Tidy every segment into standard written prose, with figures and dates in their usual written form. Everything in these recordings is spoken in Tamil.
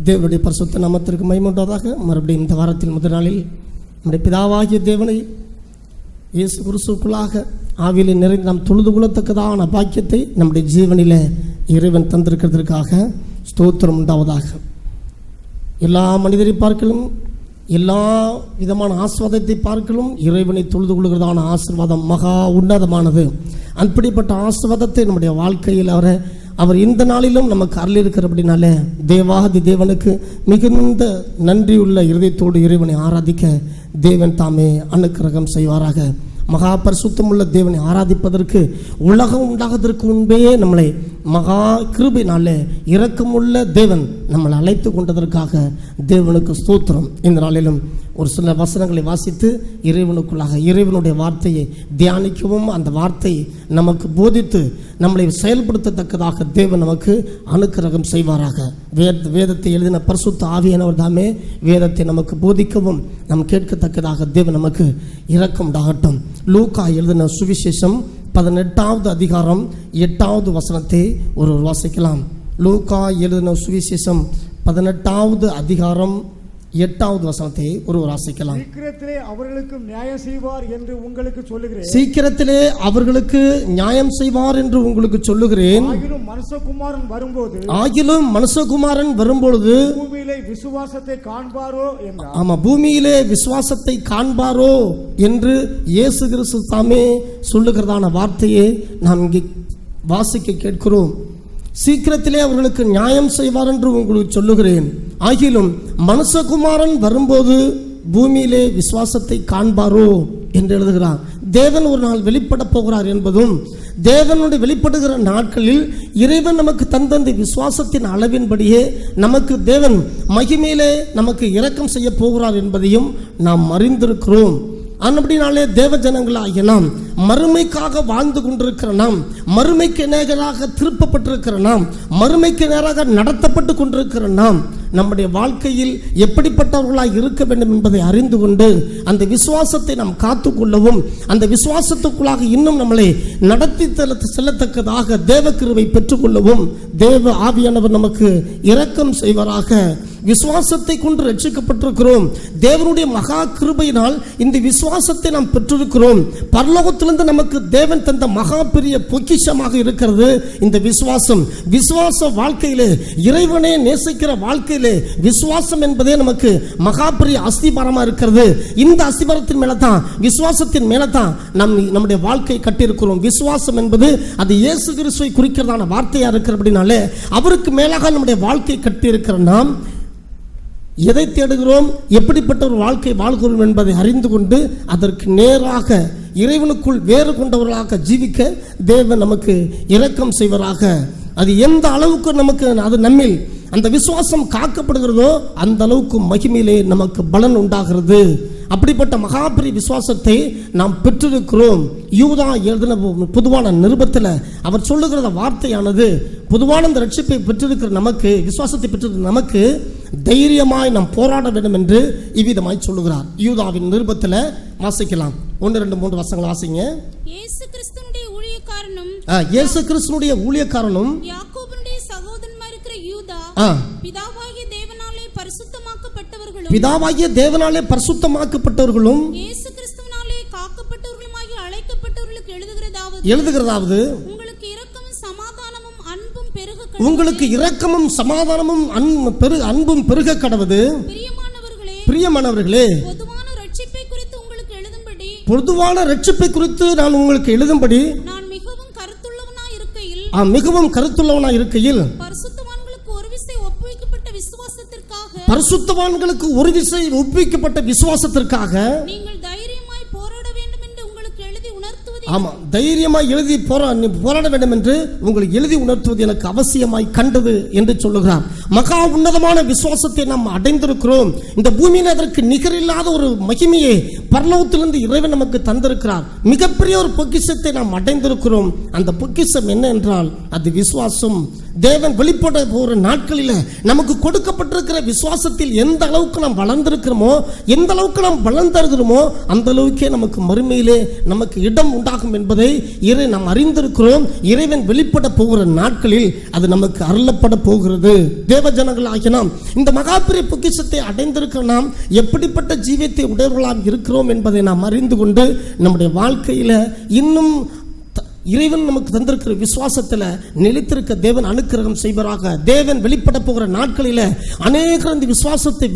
தேவனுடைய பரிசுத்த நாமத்திற்கு மகிமை உண்டாவதாக. மறுபடியும் இந்த வாரத்தில் முதல் நாளில் நம்முடைய பிதாவாகிய தேவனை இயேசு கிறிஸ்துவுக்குள்ளாக ஆவியிலே நிறைந்து நாம் தொழுது கொள்ளத்தக்கதான பாக்கியத்தை நம்முடைய ஜீவனில் இறைவன் தந்திருக்கிறதற்காக ஸ்தோத்திரம் உண்டாவதாக. எல்லா மனிதரை பார்க்கலும் எல்லா விதமான ஆசீர்வாதத்தை பார்க்கலும் இறைவனை தொழுது கொள்கிறதான ஆசீர்வாதம் மகா உன்னதமானது. அப்படிப்பட்ட ஆசீர்வாதத்தை நம்முடைய வாழ்க்கையில் அவர் இந்த நாளிலும் நமக்கு அருளியிருக்கிறபடினாலே தேவாதி தேவனுக்கு மிகுந்த நன்றியுள்ள இருதயத்தோடு இறைவனை ஆராதிக்க தேவன் தாமே அனுக்கிரகம் செய்வாராக. மகா பரிசுத்தமுள்ள தேவனை ஆராதிப்பதற்கு உலகம் உண்டாவதற்கு முன்பே நம்மளை மகா கிருபையினாலே இரக்கமுள்ள தேவன் நம்மளை அழைத்து கொண்டதற்காக தேவனுக்கு ஸ்தோத்திரம். இந்த நாளிலும் ஒரு சில வசனங்களை வாசித்து இறைவனுக்குள்ளாக இறைவனுடைய வார்த்தையை தியானிக்கவும் அந்த வார்த்தை நமக்கு போதித்து நம்மளை செயல்படுத்தத்தக்கதாக தேவன் நமக்கு அனுக்கிரகம் செய்வாராக. வேதத்தை எழுதின பரிசுத்த ஆவியானவர் தாமே வேதத்தை நமக்கு போதிக்கவும் நாம் கேட்கத்தக்கதாக தேவன் நமக்கு இரக்கம் உண்டாகட்டும். லூக்கா எழுதின சுவிசேஷம் 18வது அதிகாரம் 8வது வசனத்தை ஒருவர் வாசிக்கலாம். லூக்கா எழுதின சுவிசேஷம் 18வது அதிகாரம் 8வது வசனத்தை ஒருவர் வாசிக்கலாம். சீக்கிரத்திலே அவர்களுக்கு நியாயம் செய்வார் என்று உங்களுக்கு சொல்லுகிறேன். சீக்கிரத்திலே அவர்களுக்கு நியாயம் செய்வார் என்று உங்களுக்கு சொல்லுகிறேன். ஆகிலும் மனுஷகுமாரன் வரும்பொழுது பூமியிலே விசுவாசத்தை காண்பாரோ என்றார். ஆமா, பூமியிலே விசுவாசத்தை காண்பாரோ என்று இயேசு கிறிஸ்து தாமே சொல்லுகிறதான வார்த்தையை நாம் இங்கே வாசிக்க கேட்கிறோம். சீக்கிரத்திலே அவர்களுக்கு நியாயம் செய்வார் என்று உங்களுக்கு சொல்லுகிறேன். ஆகிலும் மனுஷகுமாரன் வரும்போது பூமியிலே விசுவாசத்தை காண்பாரோ என்று எழுதுகிறார். தேவன் ஒரு நாள் வெளிப்பட போகிறார் என்பதும் தேவனுடைய வெளிப்படுகிற நாட்களில் இறைவன் நமக்கு தந்த விசுவாசத்தின் அளவின்படியே நமக்கு தேவன் மகிமையிலே நமக்கு இரக்கம் செய்ய போகிறார் என்பதையும் நாம் அறிந்திருக்கிறோம். அப்படினாலே தேவ ஜனங்களாகிய நாம் மறுமைக்காக வாழ்ந்து கொண்டிருக்கிற நாம், மறுமைக்கு நேராக திருப்பப்பட்டிருக்கிற நாம், மறுமைக்கு நேராக நடத்தப்பட்டு கொண்டிருக்கிற நாம் நம்முடைய வாழ்க்கையில் எப்படிப்பட்டவர்களாக இருக்க வேண்டும் என்பதை அறிந்து கொண்டு அந்த விசுவாசத்தை நாம் காத்துக்கொள்ளவும் அந்த விசுவாசத்துக்குள்ளாக இன்னும் நம்மளை நடத்தி செல்லத்தக்கதாக தேவ கிருபை பெற்றுக்கொள்ளவும் தேவ ஆவியானவர் நமக்கு இரக்கம் செய்வராக. விசுவாசத்தை கொண்டு ரட்சிக்கப்பட்டிருக்கிறோம். தேவனுடைய மகா கிருபையினால் இந்த விசுவாசத்தை நாம் பெற்றிருக்கிறோம். பரலோகத்திலிருந்து நமக்கு தேவன் தந்த மகா பெரிய பொக்கிஷமாக இருக்கிறது இந்த விசுவாசம். விசுவாச வாழ்க்கையிலே இறைவனே நேசிக்கிற வாழ்க்கையிலே விசுவாசம் என்பதே நமக்கு மகா பெரிய அஸ்திபாரமா இருக்கிறது. இந்த அஸ்திபாரத்தின் மேலதான் விசுவாசத்தின் மேலதான் நம்முடைய வாழ்க்கை கட்டியிருக்கிறோம். விசுவாசம் என்பது அது இயேசு கிறிஸ்துவை குறிக்கிறதான வார்த்தையா இருக்கிறபடினாலே அவருக்கு மேலாக நம்முடைய வாழ்க்கை கட்டியிருக்கிற நாம் எதை தேடுகிறோம், எப்படிப்பட்ட ஒரு வாழ்க்கை வாழ்கிறோம் என்பதை அறிந்து கொண்டு அதற்கு நேராக இறைவனுக்குள் வேறு கொண்டவர்களாக ஜீவிக்க தேவன் நமக்கு இரக்கம் செய்வராக. அது எந்த அளவுக்கு நமக்கு அது நம்மில் அந்த விசுவாசம் காக்கப்படுகிறதோ அந்த அளவுக்கு மகிமையிலே நமக்கு பலன் உண்டாகிறது. அப்படிப்பட்ட மகாபெரிய விசுவாசத்தை நாம் பெற்றிருக்கிறோம். யூதா எழுதின பொதுவான நிருபத்தில் அவர் சொல்லுகிற வார்த்தையானது பொதுவான இந்த ரட்சிப்பை பெற்றிருக்கிற நமக்கு, விசுவாசத்தை பெற்றிருக்கிற நமக்கு தைரியமாய் நாம் போராட வேண்டும் என்று இவ்விதமாய் சொல்லுகிறார். யூதாவின் நிருபத்தில் வாசிக்கலாம். 1, 2, 3 வசனங்கள் வாசிங்க. இயேசு கிறிஸ்துவினுடைய ஊழியக்காரனும் இயேசு கிறிஸ்துவினுடைய ஊழியக்காரனும் யாக்கோபுடைய சகோதரனுமாய் இருக்கிற யூதா பிதாவாகிய தேவனாலே பரிசுத்தமாக்கப்பட்டவர்களும் இயேசு கிறிஸ்துவினாலே காக்கப்பட்டவர்களுமாகிய அழைக்கப்பட்டவர்களுக்கு எழுதுகிறதாவது உங்களுக்கு இரக்கமும் சமாதானமும் அன்பும் அன்பும் பெருக கடவது. பிரியமானவர்களே, பொதுவான ரட்சிப்பை குறித்து நான் உங்களுக்கு எழுதும்படி நான் மிகவும் கருத்துள்ளவனாய் இருக்கையில் பரிசுத்தவான்களுக்கு ஒரு விசை ஒப்புவிக்கப்பட்ட விசுவாசத்திற்காக நீங்கள் தைரியமாய் போராட வேண்டும் என்று உங்களுக்கு எழுதி உணர்த்துவது. ஆமா, தைரியமாய் எழுதி போராட வேண்டும் என்று உங்களுக்கு எழுதி உணர்த்துவது எனக்கு அவசியமாய் கண்டது என்று சொல்லுகிறார். மகா உன்னதமான விசுவாசத்தை நாம் அடைந்திருக்கிறோம். இந்த பூமியில் அதற்கு நிகரில்லாத ஒரு மகிமையை பரலோகத்திலிருந்து இறைவன் நமக்கு தந்திருக்கிறார். மிகப்பெரிய ஒரு பொக்கிஷத்தை நாம் அடைந்திருக்கிறோம். அந்த பொக்கிஷம் என்ன என்றால் அது விசுவாசம். தேவன் வெளிப்பட போகிற நாட்களில் நமக்கு கொடுக்கப்பட்டிருக்கிற விசுவாசத்தில் எந்த அளவுக்கு நாம் வளர்ந்திருக்கிறோமோ, எந்த அளவுக்கு நாம் வளர்ந்திருக்கிறோமோ, அந்த அளவுக்கே நமக்கு மறுமையிலே நமக்கு இடம் உண்டாகும் என்பதை நாம் அறிந்திருக்கிறோம். இறைவன் வெளிப்பட போகிற நாட்களில் அது நமக்கு அருளப்பட போகிறது. தேவ ஜனங்கள் ஆகிய நாம் இந்த மகாபெரிய பொக்கிஷத்தை அடைந்திருக்கிற நாம் எப்படிப்பட்ட ஜீவியத்தை உடையவர்களாக இருக்கிறோம் என்பதை நாம் அறிந்து கொண்டு நம்முடைய வாழ்க்கையில் இன்னும் இறைவன் நமக்கு தந்திருக்கிற விசுவாசத்தில் நிலைத்திருக்க தேவன் அனுக்கிரகம் செய்வராக. தேவன் வெளிப்பட போகிற நாட்களில் அநேகர் இந்த விசுவாசத்தை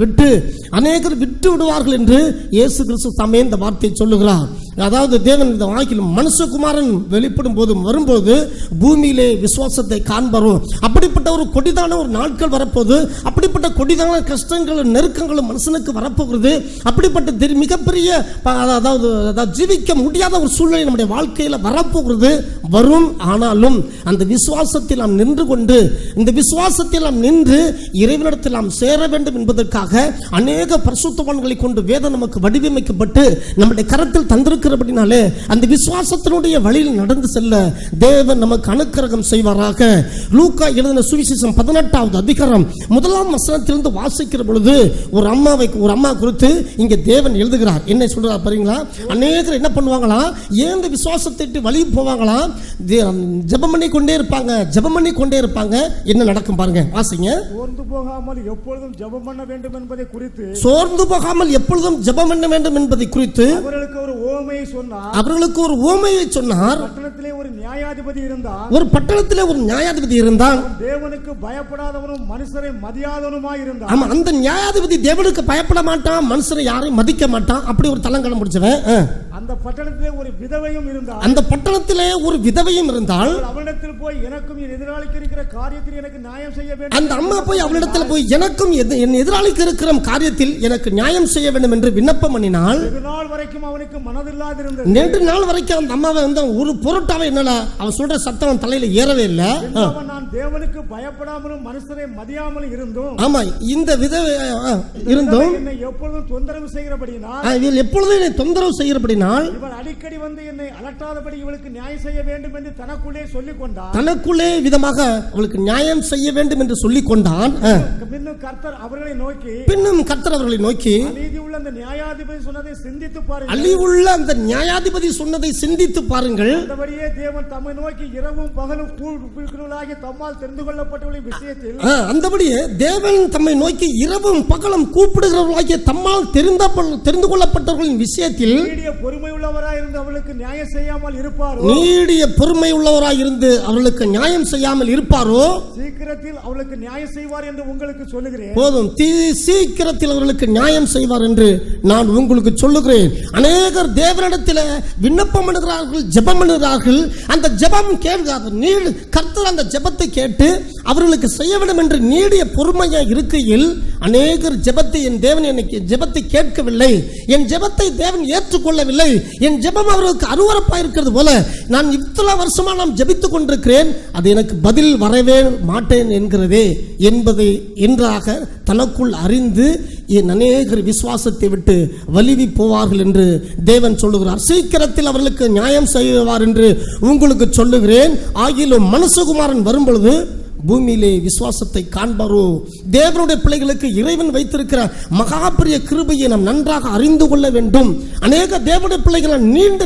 அநேகர் விட்டு விடுவார்கள் என்று இயேசு கிறிஸ்து தாமே இந்த வார்த்தையை சொல்லுகிறார். அதாவது தேவன் இந்த வாழ்க்கையில் மனுஷகுமாரன் வெளிப்படும் போது வரும்போது பூமியிலே விசுவாசத்தை காண்பாரோ, அப்படிப்பட்ட ஒரு கொடிதான ஒரு நாட்கள் வரப்போது, அப்படிப்பட்ட கொடிதான கஷ்டங்களும் நெருக்கங்களும் மனுஷனுக்கு வரப்போகிறது. அப்படிப்பட்ட மிகப்பெரிய அதாவது ஜீவிக்க முடியாத ஒரு சூழ்நிலை நம்முடைய வாழ்க்கையில் வரப்போகிறது, வரும். ஆனாலும் அந்த விசுவாசத்தில் நாம் நின்று கொண்டு, இந்த விசுவாசத்தில் நாம் நின்று இறைவனிடத்தில் நாம் சேர வேண்டும் என்பதற்காக அநேக பரிசுத்தவான்களை கொண்டு வேதம் நமக்கு வடிவமைக்கப்பட்டு நம்முடைய கரத்தில் தந்திருக்கிறபடினாலே அந்த விசுவாசத்தினுடைய வழியில் நடந்து செல்ல தேவன் நமக்கு அனுக்கிரகம் செய்வாராக. லூக்கா எழுதின சுவிசேஷம் 18வது அதிகாரம் 1ஆம் வசனத்திலிருந்து வாசிக்கிற பொழுது ஒரு அம்மா குறித்து இங்கே தேவன் எழுதுகிறார். என்ன சொல்றார் பாருங்களா? அநேகர் என்ன பண்ணுவாங்களா, ஏன் இந்த விசுவாசத்தை வழி போவாங்களா, ஜெபம் பண்ணி கொண்டே இருப்பாங்க. என்ன நடக்கும் பாருங்க, வாசிங்க. சோர்ந்து போகாமல் எப்பொழுதும் ஜெபம் பண்ண வேண்டும் என்பதை குறித்து அவர்களுக்கு ஒரு ஓமையை சொன்னார். பட்டணத்திலே ஒரு நியாயாதிபதி இருந்தான். தேவனுக்கு பயப்படாதவனும் மனுஷரை மதியாதவனுமாய் இருந்தான். ஆமா, அந்த நியாயாதிபதி தேவனுக்கு பயப்பட மாட்டான், மனுஷரை யாரையும் மதிக்க மாட்டான். அப்படி ஒரு தலங்கடம் முடிச்சவன். அந்த பட்டணத்திலே ஒரு விதவையும் இருந்தால் அவளிடத்தில் போய் எனக்கும் என் எதிராளிக்கு இருக்கிற காரியத்தில் எனக்கு நியாயம் செய்ய வேண்டும். அந்த அம்மா போய் அவளிடத்தில் போய் எனக்கும் என் எதிராளிக்கு இருக்கிற காரியத்தில் எனக்கு நியாயம் செய்ய வேண்டும் என்று விண்ணப்பம் பண்ணினாள். வெகு நாள் வரைக்கும் அவனுக்கு மனதில்லாதிருந்தது. நேற்று நாள் வரைக்கும் அந்த அம்மாவை வந்து ஒரு பொருட்டாவே என்னல அவன் சொல்ற சத்தம் தலையில ஏறவே இல்லை. நான் தேவனுக்கு பயப்படாமலும் மனுஷரை மதியாமலும் இருந்தோம். ஆமா, இந்த விதவை இருந்தோம் என்னை எப்பொழுதும் தொந்தரவு செய்கிறபடினால் இவள் அடிக்கடி வந்து என்னை அலட்டாதபடி இவளுக்கு நியாயம் செய்ய வேண்டும் என்று தனக்குள்ளே விதமாக அவளுக்கு நியாயம் செய்ய வேண்டும் என்று சொல்லிக் கொண்டான். பின்னும் கர்த்தர் அவர்களை நோக்கி அநீதியுள்ள அந்த நியாயாதிபதி சொன்னதை சிந்தித்து பாருங்கள். அந்தபடியே தேவன் தம்மை நோக்கி இரவும் பகலும் கூப்பிடுகிறவர்களாகிய தம்மால் தெரிந்து கொள்ளப்பட்டவர்களின் விஷயத்தில் அந்தபடியே தேவன் தம்மை நோக்கி இரவும் பகலும் கூப்பிடுகிறவர்களாகிய தம்மால் தெரிந்து கொள்ளப்பட்டவர்களின் விஷயத்தில் நீடிய பொறுமை உள்ளவராய் இருந்து அவளுக்கு நியாயம் செய்யாமல் இருப்பாரோ, சீக்கிரத்தில் அவளுக்கு நியாயம் செய்வார் என்று உங்களுக்கு சொல்லுகிறேன். போதும், சீக்கிரத்தில் அவர்களுக்கு நியாயம் செய்வார் என்று நான் உங்களுக்கு சொல்லுகிறேன். அநேகர் தேவனிடத்தில் விண்ணப்பம் பண்ணுகிறார்கள், ஜெபம் பண்ணுகிறார்கள். அந்த ஜெபம் கேட்காது, கர்த்தர் அந்த ஜெபத்தை கேட்டு அவர்களுக்கு செய்ய வேண்டும் என்று நீடிய பொறுமையா இருக்கையில் அநேகர் ஜெபத்தை என் தேவன் எனக்கு ஜெபத்தை கேட்கவில்லை, என் ஜெபத்தை தேவன் ஏற்றுக்கொள்ளவில்லை, என் ஜெபம் அவர்களுக்கு அருவருப்பாக இருக்கிறது போல நான் இத்தனை வருஷமா நான் ஜெபித்துக் கொண்டிருக்கிறேன், அது எனக்கு பதில் வரவே மாட்டேன் என்கிறதே என்பதை என்றாக தனக்குள் அறிந்து என் அநேகர் விசுவாசத்தை விட்டு வலிவி போவார்கள் என்று தேவன் சொல்லுகிறார். சீக்கிரத்தில் அவர்களுக்கு நியாயம் செய்வார் என்று உங்களுக்கு சொல்லுகிறேன். ஆகிலும் மனுஷகுமாரன் வரும் பொழுது பூமியிலே விசுவாசத்தை காண்பாரோ? தேவனுடைய பிள்ளைகளுக்கு இறைவன் வைத்திருக்கிற மகாபெரிய கிருபையை நாம் நன்றாக அறிந்து கொள்ள வேண்டும். அநேக தேவனுடைய பிள்ளைகள் நீண்ட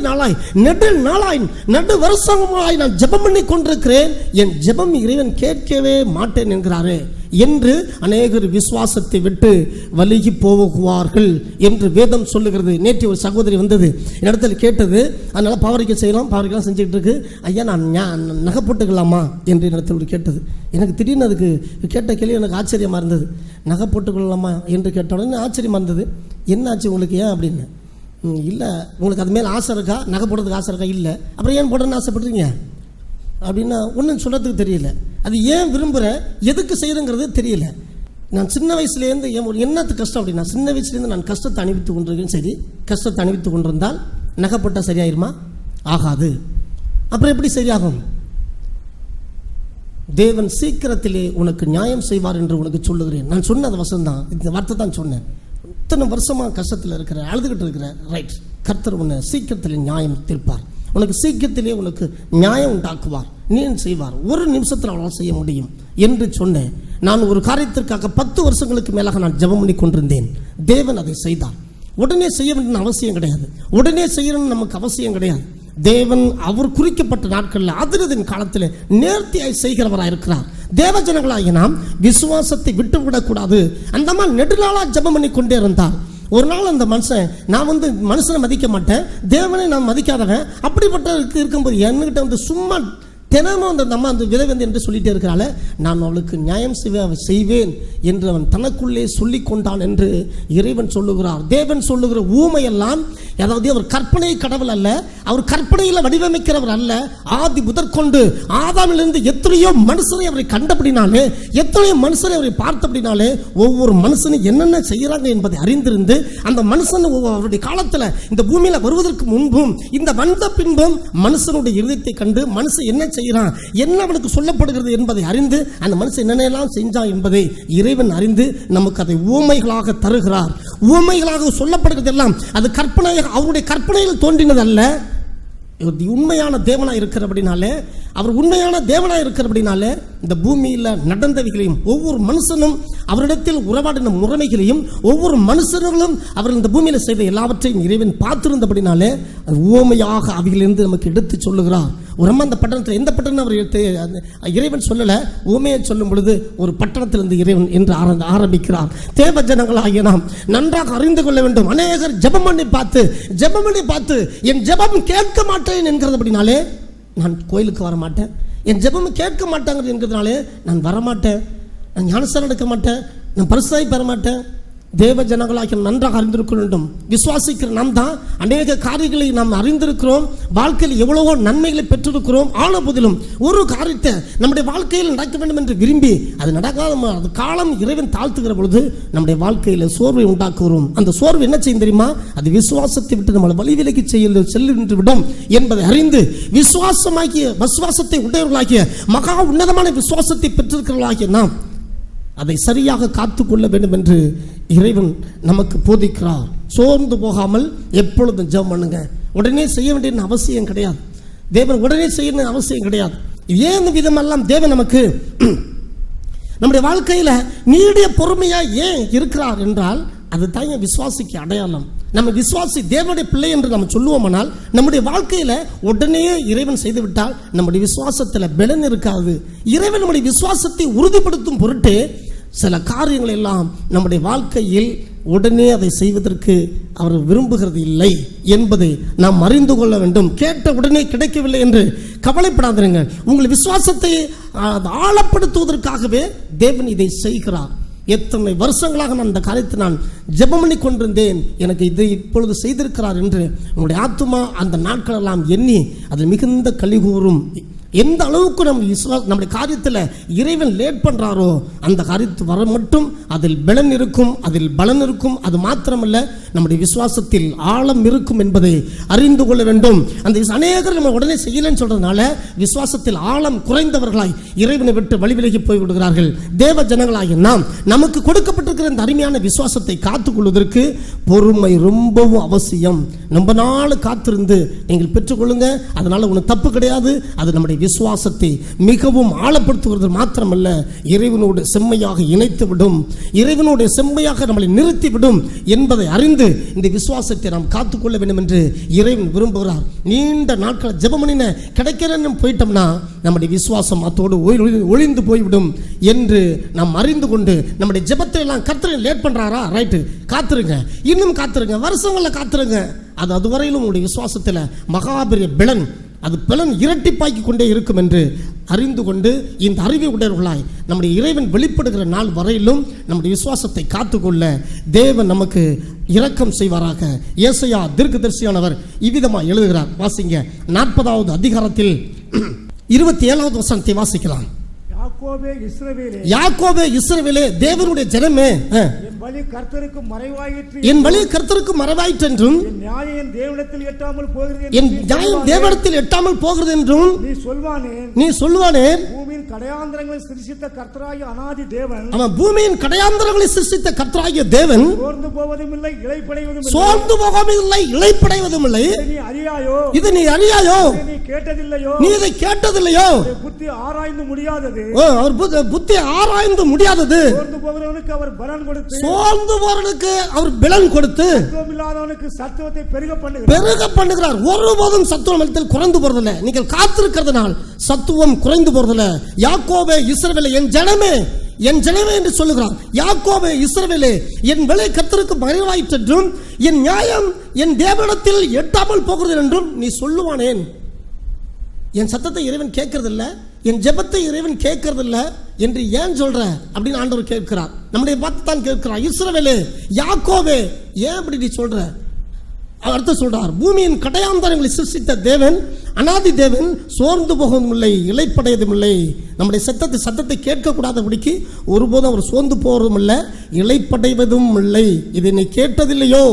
நாளாய் நடு வருஷமாய் நான் ஜெபம் பண்ணி கொண்டிருக்கிறேன், என் ஜெபம் இறைவன் கேட்கவே மாட்டேன் என்கிறாரே என்று அநேகர் விசுவாசத்தை விட்டு வலிகி போவார்கள் என்று வேதம் சொல்லுகிறது. நேற்று ஒரு சகோதரி வந்தது, என்னிடத்தில் கேட்டது, அதனால பாவரிக்கை செய்யலாம், பாவரிக்கலாம் செஞ்சுக்கிட்டு இருக்கு, ஐயா நான் நகை போட்டுக்கலாமா என்று என்னிடத்தில் கேட்டது. எனக்கு திடீர்னு அதுக்கு கேட்ட கேள்வி எனக்கு ஆச்சரியமாக இருந்தது. நகை போட்டுக்கொள்ளலாமா என்று கேட்டோடனே ஆச்சரியமாக இருந்தது. என்ன ஆச்சு உங்களுக்கு, ஏன் அப்படின்னு. இல்லை, உங்களுக்கு அது மேலே ஆசை இருக்கா, நகை போடுறதுக்கு ஆசை இருக்கா? இல்லை. அப்புறம் ஏன் போடுறேன்னு ஆசைப்படுறீங்க அப்படின்னா ஒன்றும் சொல்கிறதுக்கு தெரியல. அது ஏன் விரும்புகிற, எதுக்கு செய்கிறேங்கிறது தெரியல. நான் சின்ன வயசுலேருந்து என்னத்துக்கு கஷ்டம் அப்படின்னா, சின்ன வயசுலேருந்து நான் கஷ்டத்தை அனுபவித்து கொண்டிருக்கேன். சரி, கஷ்டத்தை அனுபவித்து கொண்டிருந்தால் நகைப்பட்டால் சரியாயிருமா? ஆகாது. அப்புறம் எப்படி சரியாகும்? தேவன் சீக்கிரத்திலே உனக்கு நியாயம் செய்வார் என்று உனக்கு சொல்லுகிறேன். நான் சொன்ன அந்த வசனம், இந்த வார்த்தை தான் சொன்னேன். இத்தனை வருஷமாக கஷ்டத்தில் இருக்கிற, அழுதுகிட்டு இருக்கிற, ரைட், கர்த்தர் உன்னை சீக்கிரத்தில் நியாயம் தீர்ப்பார். உனக்கு சீக்கிரத்திலே உனக்கு நியாயம் உண்டாக்குவார், நீ செய்வார், ஒரு நிமிஷத்தில் அவளால் செய்ய முடியும் என்று சொன்னேன். நான் ஒரு காரியத்திற்காக 10 வருஷங்களுக்கு மேலாக நான் ஜெபம் பண்ணி கொண்டிருந்தேன். தேவன் அதை செய்தார். உடனே செய்ய வேண்டிய அவசியம் கிடையாது, உடனே செய்யணும்னு நமக்கு அவசியம் கிடையாது. தேவன் அவர் குறிக்கப்பட்ட நாட்களில் அதிரதின் காலத்தில் நேர்த்தியாய் செய்கிறவராக இருக்கிறார். தேவ ஜனங்களாகிய நாம் விசுவாசத்தை விட்டுவிடக்கூடாது. அந்த மாதிரி நெடுநாளாக ஜெபம் பண்ணி கொண்டே இருந்தார். ஒரு நாள் அந்த மனுஷன், நான் மனுஷனை மதிக்க மாட்டேன், தேவனை நான் மதிக்காதவன், அப்படிப்பட்ட இருக்கும்போது என்கிட்ட சும்மா தினமும் அந்த விதை என்று சொல்லிட்டே இருக்கிறாள். நான் அவளுக்கு நியாயம் செய்வேன் என்று அவன் தனக்குள்ளே சொல்லி கொண்டான் என்று இறைவன் சொல்லுகிறார். தேவன் சொல்லுகிற ஊமையெல்லாம், அதாவது அவர் கற்பனை கடவுள் அல்ல, அவர் கற்பனையில் வடிவமைக்கிறவர் அல்ல. ஆதி முதற்கொண்டு ஆதாமிலிருந்து எத்தனையோ மனுஷரை அவரை கண்டபடினாலே, எத்தனையோ மனுஷரை அவரை பார்த்தபடினாலே, ஒவ்வொரு மனுஷனும் என்னென்ன செய்யறாங்க என்பதை அறிந்திருந்து, அந்த மனுஷன் அவருடைய காலத்தில் இந்த பூமியில வருவதற்கு முன்பும் இந்த வந்த பின்பும் மனுஷனுடைய இருதயத்தை கண்டு மனுஷன் என்ன என்ன அவனுக்கு சொல்லப்படுகிறது என்பதை அறிந்து, அந்த மனுஷன் என்னென்னலாம் செஞ்சான் என்பதை இறைவன் அறிந்து நமக்கு அதை ஊமைகளாக தருகிறார். ஊமைகளாக சொல்லப்படுகிறது எல்லாம் அது கற்பனை, அவருடைய கற்பனையில் தோன்றினது அல்ல. உண்மையான தேவனாக இருக்கிறபடினாலே, அவர் உண்மையான தேவனாக இருக்கிறபடினாலே இந்த பூமியில் நடந்தவைகளையும், ஒவ்வொரு மனுஷனும் அவரிடத்தில் உறவாடின முறைமைகளையும், ஒவ்வொரு மனுஷர்களும் அவர் இந்த பூமியில் செய்த எல்லாவற்றையும் இறைவன் பார்த்திருந்தபடினாலே ஊமையாக அவைகளிலிருந்து நமக்கு எடுத்து சொல்லுகிறார். ஒரு அம்மா அந்த பட்டணத்தில், எந்த பட்டணம் அவர் இறைவன் சொல்லலை, ஊமையை சொல்லும் பொழுது ஒரு பட்டணத்திலிருந்து இறைவன் என்று ஆரம்பிக்கிறார். தேவ ஜனங்களாகிய நாம் நன்றாக அறிந்து கொள்ள வேண்டும். அநேகர் ஜெபம் பண்ணி பார்த்து என் ஜெபம் கேட்க மாட்டேன் என்கிறதுனாலே நான் கோயிலுக்கு வர மாட்டேன், என் ஜெபம் கேட்க மாட்டாங்கிறது என்கிறதுனாலே நான் வரமாட்டேன், நான் ஞானஸ்தானம் எடுக்க மாட்டேன், நான் பரிசாய் பெற மாட்டேன். தேவ ஜனங்களாக நன்றாக அறிந்திருக்க வேண்டும். விசுவாசிக்கிற நாம் தான் அநேக காரியங்களை நாம் அறிந்திருக்கிறோம், வாழ்க்கையில் எவ்வளவோ நன்மைகளை பெற்றிருக்கிறோம். ஆன போதிலும் ஒரு காரியத்தை நம்முடைய வாழ்க்கையில் நடக்க வேண்டும் என்று விரும்பி அது நடக்காத அது காலம் இறைவன் தாழ்த்துகிற பொழுது நம்முடைய வாழ்க்கையில் சோர்வை உண்டாக்குகிறோம். அந்த சோர்வு என்ன செய்யும் தெரியுமா? அது விசுவாசத்தை விட்டு நம்மளை வழிவிலக்கி செல்லுகின்ற விடும் என்பதை அறிந்து விசுவாசத்தை உடையவர்களாகிய மகா உன்னதமான விசுவாசத்தை பெற்றிருக்கிறவர்களாகிய நாம் அதை சரியாக காத்துக்கொள்ள வேண்டும் என்று இறைவன் நமக்கு போதிக்கிறார். சோர்ந்து போகாமல் எப்பொழுதும் ஜெபம் பண்ணுங்க. உடனே செய்ய வேண்டிய அவசியம் கிடையாது. தேவன் உடனே செய்ய அவசியம் கிடையாது. ஏன் விதமெல்லாம் தேவன் நமக்கு நம்முடைய வாழ்க்கையில நீடிய பொறுமையா ஏன் இருக்கிறார் என்றால், அது தான் விசுவாசிக்கு அடையாளம். நம்ம விசுவாசி தேவனுடைய பிள்ளை என்று நம்ம சொல்லுவோமானால், நம்முடைய வாழ்க்கையில உடனே இறைவன் செய்து விட்டால் நம்முடைய விசுவாசத்தில் பலன் இருக்காது. இறைவன் நம்முடைய விசுவாசத்தை உறுதிப்படுத்தும் பொருட்டு சில காரியங்கள் எல்லாம் நம்முடைய வாழ்க்கையில் உடனே அதை செய்வதற்கு அவர் விரும்புகிறது இல்லை என்பதை நாம் அறிந்து கொள்ள வேண்டும். கேட்ட உடனே கிடைக்கவில்லை என்று கவலைப்படாதீர்கள். உங்கள் விசுவாசத்தை ஆழப்படுத்துவதற்காகவே தேவன் இதை செய்கிறார். எத்தனை வருஷங்களாக நான் இந்த காரியத்தை நான் ஜெபம் பண்ணி கொண்டிருந்தேன், எனக்கு இதை இப்பொழுது செய்திருக்கிறார் என்று உங்களுடைய ஆத்துமா அந்த நாட்கள் எல்லாம் எண்ணி அதில் மிகுந்த களி கூறும். எந்த அளவுக்கு நம்முடைய காரியத்தில் இறைவன் லேட் பண்ணுறாரோ அந்த காரியத்து வர மட்டும் அதில் பலன் இருக்கும், அதில் பலன் இருக்கும். அது மாத்திரமல்ல, நம்முடைய விசுவாசத்தில் ஆழம் இருக்கும் என்பதை அறிந்து கொள்ள வேண்டும். அந்த அநேகர் நம்ம உடனே செய்யலன்னு சொல்றதுனால விசுவாசத்தில் ஆழம் குறைந்தவர்களாய் இறைவனை விட்டு வழிவிலகி போய் விடுகிறார்கள். தேவ ஜனங்களாகிய நாம் நமக்கு கொடுக்கப்பட்டிருக்கிற இந்த அருமையான விசுவாசத்தை காத்துக்கொள்வதற்கு பொறுமை ரொம்பவும் அவசியம். ரொம்ப நாள் காத்திருந்து நீங்கள் பெற்றுக்கொள்ளுங்க. அதனால ஒன்றும் தப்பு கிடையாது. அது நம்முடைய விசுவாசத்தை மிகவும் ஆழப்படுத்துவது மாத்திரமல்ல, இறைவனோடு செம்மையாக இணைத்துவிடும், இறைவனோடு செம்மையாக நம்மளை நிறுத்திவிடும் என்பதை அறிந்து இந்த விசுவாசத்தை நாம் காத்துக்கொள்ள வேண்டும் என்று இறைவன் விரும்புகிறார். நீண்ட நாட்கள் ஜெபம் பண்ணின கிடைக்கிறேன்னு போயிட்டோம்னா நம்முடைய விசுவாசம் அதோடு ஒளிந்து போய்விடும் என்று நாம் அறிந்து கொண்டு நம்முடைய ஜெபத்தை எல்லாம் கர்த்தர் லேட் பண்றாரா, ரைட்டு, காத்துருங்க, இன்னும் காத்துருங்க, வருஷங்களில் காத்துருங்க. அதுவரையிலும் உங்களுடைய விசுவாசத்தில் மகாபெரிய பலன், அது பலன் இரட்டிப்பாக்கி கொண்டே இருக்கும் என்று அறிந்து கொண்டு இந்த அறிவை உடையவர்களாய் நம்முடைய இறைவன் வெளிப்படுகிற நாள் வரையிலும் நம்முடைய விசுவாசத்தை காத்துக்கொள்ள தேவன் நமக்கு இரக்கம் செய்வாராக. ஏசாயா தீர்க்கதரிசியானவர் இவ்விதமாக எழுதுகிறார். வாசிங்க, 40வது அதிகாரத்தில் 27வது வசனத்தை வாசிக்கலாம். யாக்கோபே இஸ்ரவேலே, தேவனுடைய ஜனமே, என் வழி கர்த்தருக்கு மறைவாயிற்று என்றும் என் நியாயம் தேவனிடத்தில் எட்டாமல் போகிறது என்றும் நீ சொல்வானே, பூமியின் கடையாந்தரங்களை சிருஷ்டித்த கர்த்தராகிய அநாதி தேவன், அவன் பூமியின் கடையாந்தரங்களை சிருஷ்டித்த கர்த்தராகிய தேவன் சோர்ந்து போவதும் இல்லை, இளைப்படைவதும் இல்லை, சோர்ந்து போவதும் இல்லை, இளைப்படைவதும் இல்லை. நீ அறியாயோ, இது நீ அறியாயோ, நீ கேட்டதில்லையோ, நீ இதை கேட்டதில்லையோ, புத்தி ஆராய்ந்து முடியாதது, அவர் புத்தி ஆராய்ந்து முடியாதது. சோர்ந்து போகிறவனுக்கு அவர் பலன் கொடுத்து, சோர்ந்து போறவனுக்கு அவர் பலன் கொடுத்து, இல்லாதவனுக்கு சத்துவத்தை பெருக பண்ணுகிறார். ஒருபோதும் சத்துவம் குறைந்து போறதில்லை. நீங்கள் காத்திருக்கிறதுனால் சத்துவம் குறைந்து போறதில்லை. யாக்கோபே இஸ்ரவேலே என் ஜனமே, என் ஜனமே என்று சொல்லுகிறார். யாக்கோபே இஸ்ரவேலே என் விலை கர்த்தருக்கு மறைவாயிற்று என்றும் என் நியாயம் என் தேவனிடத்தில் எட்டாமல் போகிறது என்றும் நீ சொல்லுவானேன். என் சத்தத்தை இறைவன் கேட்கறதில்ல, என் ஜெபத்தை இறைவன் கேட்கறதில்ல என்று ஏன் சொல்ற அப்படின்னு ஆண்டவர் கேட்கிறார். நம்முடைய பார்த்து தான் கேட்கிறார். இஸ்ரவேலே, யாக்கோபே, ஏன் அப்படி நீ சொல்ற? அடுத்து சொல்றார், பூமியின் கடையாந்தரங்களை சிருஷ்டித்த தேவன் அநாதி தேவன், சோர்ந்து போவதும் இல்லை, இளைப்படையதும் இல்லை. நம்முடைய சத்தத்தை கேட்கக்கூடாதபடிக்கு ஒருபோதும் அவர் சோர்ந்து போவதும் இல்லை, இளைப்படைவதும் இல்லை. இதை நீ கேட்டதில்லையோ,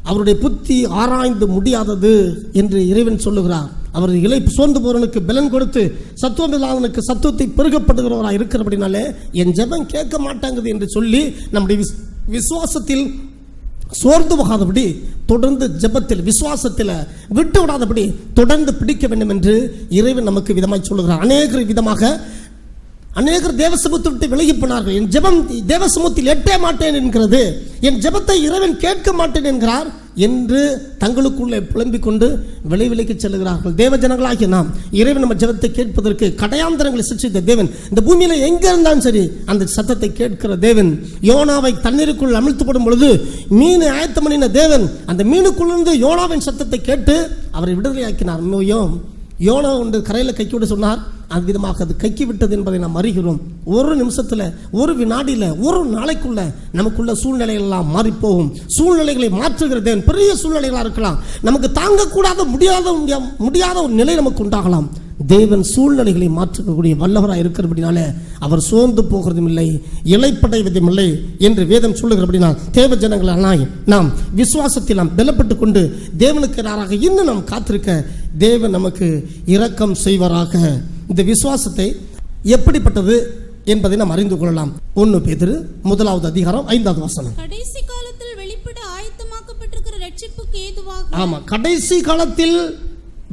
அவருடைய புத்தி ஆராய்ந்து முடியாதது என்று இறைவன் சொல்லுகிறார். அவர் சோர்ந்து போறவனுக்கு பலன் கொடுத்து சத்துவம் இல்லாதவனுக்கு சத்துவத்தை பெருகப்படுகிறவராக இருக்கிறபடினாலே என் ஜெபம் கேட்க மாட்டாங்குது என்று சொல்லி நம்முடைய விசுவாசத்தில் சோர்ந்து போகாதபடி தொடர்ந்து ஜெபத்தில் விசுவாசத்தில் விட்டு விடாதபடி தொடர்ந்து பிடிக்க வேண்டும் என்று இறைவன் நமக்கு விதமாய் சொல்லுகிறார். அநேகர் தேவ சமூகத்தை விட்டு விலகி போனார்கள். என் ஜெபம் தேவ சமூகத்தில் எட்ட மாட்டேன் என்கிறது, என் ஜெபத்தை இறைவன் கேட்க மாட்டேன் என்கிறார் என்று தங்களுக்குள்ளே புலம்பிக் கொண்டு விலைக்கு செல்லுகிறார்கள். தேவ ஜனங்களாகிய நாம் இறைவன் நம்ம ஜெபத்தை கேட்பதற்கு கடையாந்தரங்களை சிருஷ்டித்த தேவன், இந்த பூமியில எங்க இருந்தாலும் சரி அந்த சத்தத்தை கேட்கிற தேவன். யோனாவை தண்ணீருக்குள் அமிழ்த்து போடும் பொழுது மீன் ஆயத்தம் பண்ணின தேவன் அந்த மீனுக்குள்ளிருந்து யோனாவின் சத்தத்தை கேட்டு அவரை விடுதலையாக்கினார். யோனா ஒன்று கரையில் கைக்கு விட சொன்னார், அது விதமாக அது கைக்கு விட்டது என்பதை நாம் அறிகிறோம். ஒரு நிமிஷத்தில், ஒரு வினாடியில், ஒரு நாளைக்குள்ள நமக்குள்ள சூழ்நிலைகள் எல்லாம் மாறி போகும். சூழ்நிலைகளை மாற்றுகிற தேவன். பெரிய சூழ்நிலைகளாக இருக்கலாம், நமக்கு தாங்கக்கூடாத முடியாத ஒரு நிலை நமக்கு உண்டாகலாம். தேவன் சூழ்நிலைகளை மாற்றக்கூடிய வல்லவராக இருக்கிறபடினால அவர் சோர்ந்து போகிறதும் இல்லை, இளைப்படைவதும் இல்லை என்று வேதம் சொல்லுகிறபடினால் தேவ ஜனங்களாய் நாம் விசுவாசத்தில் நாம் பலப்பட்டு கொண்டு தேவனுக்கு நாராக இன்னும் நாம் காத்திருக்க தேவன் நமக்கு இரக்கம் செய்வாராக. இந்த விசுவாசத்தை எப்படிப்பட்டது என்பதை நாம் அறிந்து கொள்ளலாம். 1 பேதுரு 1வது அதிகாரம் 5வது வசனம். கடைசி காலத்தில் வெளிப்பட ஆயத்தமாக்கப்பட்டிருக்கிற ரட்சிப்புக்கு ஏதுவாக, ஆமா, கடைசி காலத்தில்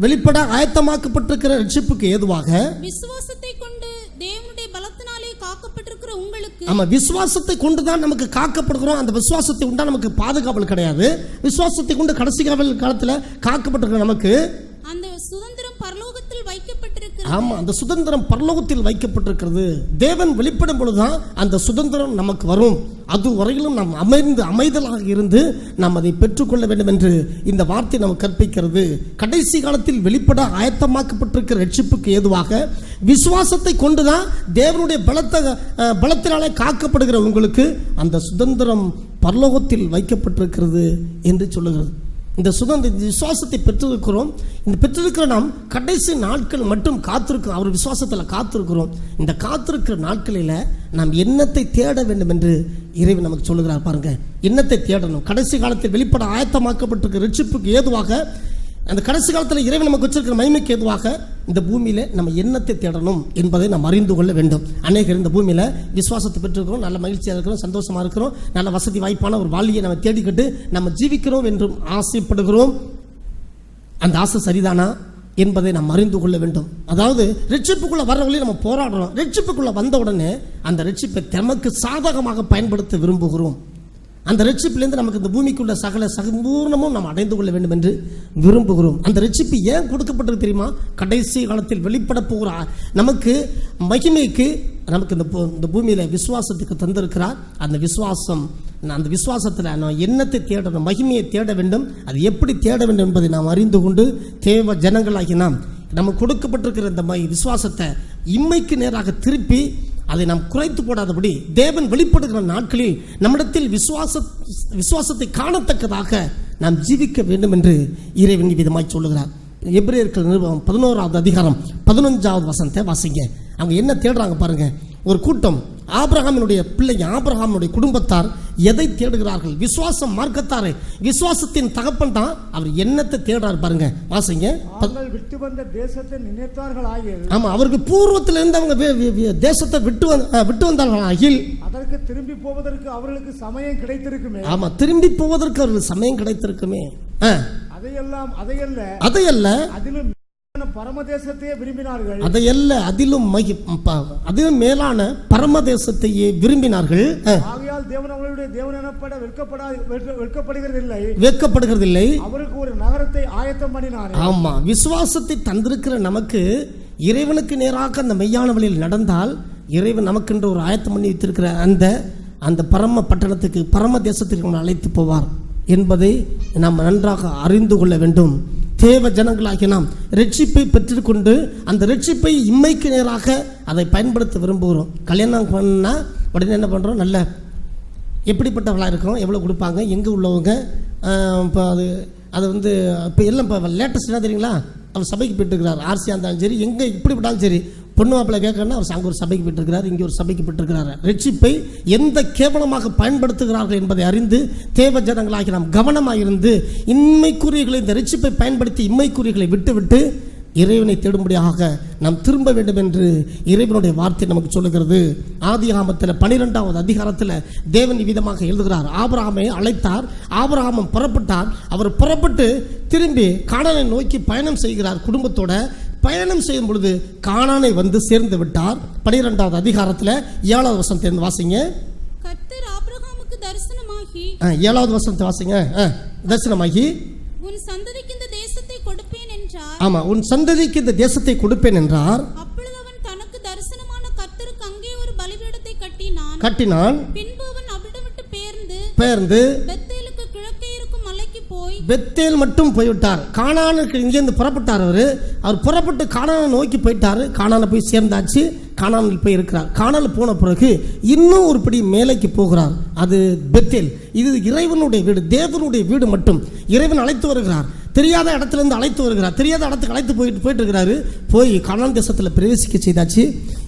வெளிப்பட ஆயத்தமாக்கப்பட்டிருக்கிற ரட்சிப்புக்கு ஏதுவாக விசுவாசத்தை கொண்டு தேவனுடைய பலத்தினாலே காக்கப்பட்டிருக்கிற உங்களுக்கு, ஆமா, விசுவாசத்தை கொண்டு தான் நமக்கு காக்கப்படுகிறோம். அந்த விசுவாசத்தை உண்டா நமக்கு பாதுகாவல் கிடையாது. விசுவாசத்தை கொண்டு கடைசி காலத்தில் காக்கப்பட்டிருக்கிற நமக்கு அந்த சுதந்திரம் பரலோகத்தில் வைக்கப்பட்டிருக்கிறது. ஆமா, அந்த சுதந்திரம் பரலோகத்தில் வைக்கப்பட்டிருக்கிறது. தேவன் வெளிப்படும் பொழுதுதான் அந்த சுதந்திரம் நமக்கு வரும். அது வரையிலும் நாம் அமைதலாக இருந்து நாம் அதை பெற்றுக்கொள்ள வேண்டும் என்று இந்த வார்த்தை நமக்கு கற்பிக்கிறது. கடைசி காலத்தில் வெளிப்பட ஆயத்தமாக்கப்பட்டிருக்கிற ரட்சிப்புக்கு ஏதுவாக விசுவாசத்தை கொண்டுதான் தேவனுடைய பலத்தினாலே காக்கப்படுகிற உங்களுக்கு அந்த சுதந்திரம் பரலோகத்தில் வைக்கப்பட்டிருக்கிறது என்று சொல்லுகிறது. இந்த விசுவாசத்தை பெற்றிருக்கிறோம். இந்த பெற்றிருக்கிற நாம் கடைசி நாட்கள் மட்டும் காத்திருக்கிறோம். அவர் விசுவாசத்தில் காத்திருக்கிறோம். இந்த காத்திருக்கிற நாட்களில் நாம் என்னத்தை தேட வேண்டும் என்று இறைவன் நமக்கு சொல்லுகிறார். பாருங்க, என்னத்தை தேடணும்? கடைசி காலத்தில் வெளிப்பட ஆயத்தமாக்கப்பட்டிருக்கிற ரட்சிப்புக்கு ஏதுவாக, அந்த கடைசி காலத்தில் இறைவன் நமக்கு வச்சிருக்கிற மகிமைக்கு ஏதுவாக இந்த பூமியில நம்ம என்னத்தை தேடணும் என்பதை நாம் அறிந்து கொள்ள வேண்டும். அநேகர் இந்த பூமியில விசுவாசத்தை பெற்றிருக்கிறோம், நல்ல மகிழ்ச்சியாக இருக்கிறோம், சந்தோஷமா இருக்கிறோம், நல்ல வசதி வாய்ப்பான ஒரு வாழ்க்கையை நம்ம தேடிக்கிட்டு நம்ம ஜீவிக்கிறோம் என்றும் ஆசைப்படுகிறோம். அந்த ஆசை சரிதானா என்பதை நாம் அறிந்து கொள்ள வேண்டும். அதாவது ரட்சிப்புக்குள்ள வர்றவர்களே நம்ம போராடுறோம். ரட்சிப்புக்குள்ள வந்த உடனே அந்த ரட்சிப்பை நமக்கு சாதகமாக பயன்படுத்த விரும்புகிறோம். அந்த ரட்சிப்பிலிருந்து நமக்கு இந்த பூமிக்குள்ள சகல சம்பூர்ணமும் நாம் அடைந்து கொள்ள வேண்டும் என்று விரும்புகிறோம். அந்த ரட்சிப்பு ஏன் கொடுக்கப்பட்டது தெரியுமா? கடைசி காலத்தில் வெளிப்பட போகிற நமக்கு மகிமைக்கு நமக்கு இந்த பூமியில விசுவாசத்துக்கு தந்திருக்கிறார். அந்த விசுவாசத்தில் நாம் என்னத்தை தேடணும்? மகிமையை தேட வேண்டும். அது எப்படி தேட வேண்டும் என்பதை நாம் அறிந்து கொண்டு தேவ ஜனங்களாகி நாம் நமக்கு கொடுக்கப்பட்டிருக்கிற இந்த விசுவாசத்தை இம்மைக்கு நேராக திருப்பி அதை நாம் குறைத்து போடாதபடி தேவன் வெளிப்படுகிற நாட்களில் நம்மிடத்தில் விசுவாசத்தை காணத்தக்கதாக நாம் ஜீவிக்க வேண்டும் என்று இறைவன் விதமாய் சொல்லுகிறார். எபிரேயர்கள் நிருபம் 11வது அதிகாரம் 15வது வசனத்தை வாசிங்க. அவங்க என்ன தேடுறாங்க பாருங்க. ஒரு கூட்டம் ஆபிரகாமினுடைய பிள்ளை ஆபிரகாமினுடைய குடும்பத்தார் எதை தேடுகிறார்கள்? விசுவாசம் மார்க்கத்தாரே, விசுவாசத்தின் தகப்பன் தான். அவர் என்னத்தை தேடுறார் பாருங்க, வாசிங்க. விட்டு வந்த தேசத்தை நினைத்தார்கள் ஆகில். ஆமா, அவருக்கு பூர்வத்தில் இருந்து அவங்க தேசத்தை விட்டு வந்தார்கள் ஆகில் அதற்கு திரும்பி போவதற்கு அவர்களுக்கு சமயம் கிடைத்திருக்குமே. ஆமா, திரும்பி போவதற்கு அவர்களுக்கு சமயம் கிடைத்திருக்குமே. அதையல்ல அதிலும் பரமதேசத்தையே விரும்பினார்கள். அதையல்ல, அதிலும் மேலான பரமதேசத்தையே விரும்பினார்கள். ஆகையால் தேவன் அவர்களுடைய தேவன் எனப்பட வெட்கப்படுகிறதில்லை. அவருக்கு ஒரு நகரத்தை ஆயத்தம் பண்ணினார். ஆமா, விசுவாசத்தை தந்திருக்கிற நமக்கு இறைவனுக்கு நேராக அந்த மெய்யான வழியில் நடந்தால் இறைவன் நமக்கென்று ஒரு ஆயத்தம் பண்ணி வைத்திருக்கிற அந்த பரம பட்டணத்துக்கு, பரம தேசத்திற்கு அழைத்து போவார் என்பதை நாம் நன்றாக அறிந்து கொள்ள வேண்டும். தேவ ஜனங்களாகிய நாம் ரட்சிப்பை பெற்றுக்கொண்டு அந்த ரட்சிப்பை இம்மைக்கு நேராக அதை பயன்படுத்த விரும்புகிறோம். கல்யாணம் பண்ணா உடனே என்ன பண்ணுறோம்? நல்ல எப்படிப்பட்டவர்களாக இருக்கும், எவ்வளோ கொடுப்பாங்க, எங்கே உள்ளவங்க, இப்போ அது வந்து இப்போ எல்லாம் இப்போ லேட்டஸ்ட் என்ன தெரியுங்களா? அவர் சபைக்கு போயிட்டுருக்கிறார். ஆர்சியாக இருந்தாலும் சரி, எங்கே இப்படி விட்டாலும் சரி, பொண்ணு மாப்பிள்ளை கேட்கறன்னா அவர் அங்கே ஒரு சபைக்கு போயிட்டுருக்கிறார், இங்கே ஒரு சபைக்கு போயிட்டுருக்கிறார். ரட்சிப்பை எந்த கேவலமாக பயன்படுத்துகிறார்கள் என்பதை அறிந்து தேவ ஜனங்களாகி நாம் கவனமாக இருந்து இம்மைக்குரியர்களை, இந்த ரட்சிப்பை பயன்படுத்தி இம்மைக்குரியர்களை விட்டு இறைவனை தேடும்படியாக நாம் திரும்ப வேண்டும் என்று இறைவனுடைய வார்த்தை நமக்கு சொல்லுகிறது. ஆதியாகமத்தில் 12வது அதிகாரத்தில் தேவன் விதமாக எழுதுகிறார். ஆபிரகாமை அழைத்தார், ஆபிரகாம் புறப்பட்டார். அவர் புறப்பட்டு திரும்பி கானானை நோக்கி பயணம் செய்கிறார். குடும்பத்தோட பயணம் செய்யும் பொழுது கானானை வந்து சேர்ந்து விட்டார். 12வது அதிகாரத்தில் 7வது வசனத்தை வாசிங்க. கர்த்தர் ஆபிரகாமுக்கு தரிசனமாகி, 7வது வசனத்தை வாசிங்க. தரிசனமாகி உன் சந்ததிக்கு இந்த தேசத்தை கொடுப்பேன் என்றார். ஆமா, உன் சந்ததிக்கு இந்த தேசத்தை கொடுப்பேன் என்றார். அப்பொழுது அவன் தனக்கு தரிசனமான கர்த்தருக்கு அங்கே ஒரு பலிபீடத்தை கட்டினான். பின்பு அவன் அவ்விடம் விட்டு பெயர்ந்து பெத்தேலுக்கு கிழக்கே இருக்கும் மலைக்கு போய் பெத்தேல் மட்டும் போய்விட்டார். கானானுக்கு இங்கேருந்து புறப்பட்டார். அவர் புறப்பட்டு கானானை நோக்கி போயிட்டாரு. கானானை போய் சேர்ந்தாச்சு. கானானில் போய் இருக்கிறார். கானானில் போன பிறகு இன்னும் ஒரு படி மேலைக்கு போகிறார். அது பெத்தேல். இது இறைவனுடைய வீடு, தேவனுடைய வீடு மட்டும். இறைவன் அழைத்து வருகிறார். தெரியாத இடத்துலேருந்து அழைத்து வருகிறார். தெரியாத இடத்துக்கு அழைத்து போயிட்டு இருக்கிறாரு. போய் கானான் தேசத்தில் பிரவேசிக்க செய்தாச்சு.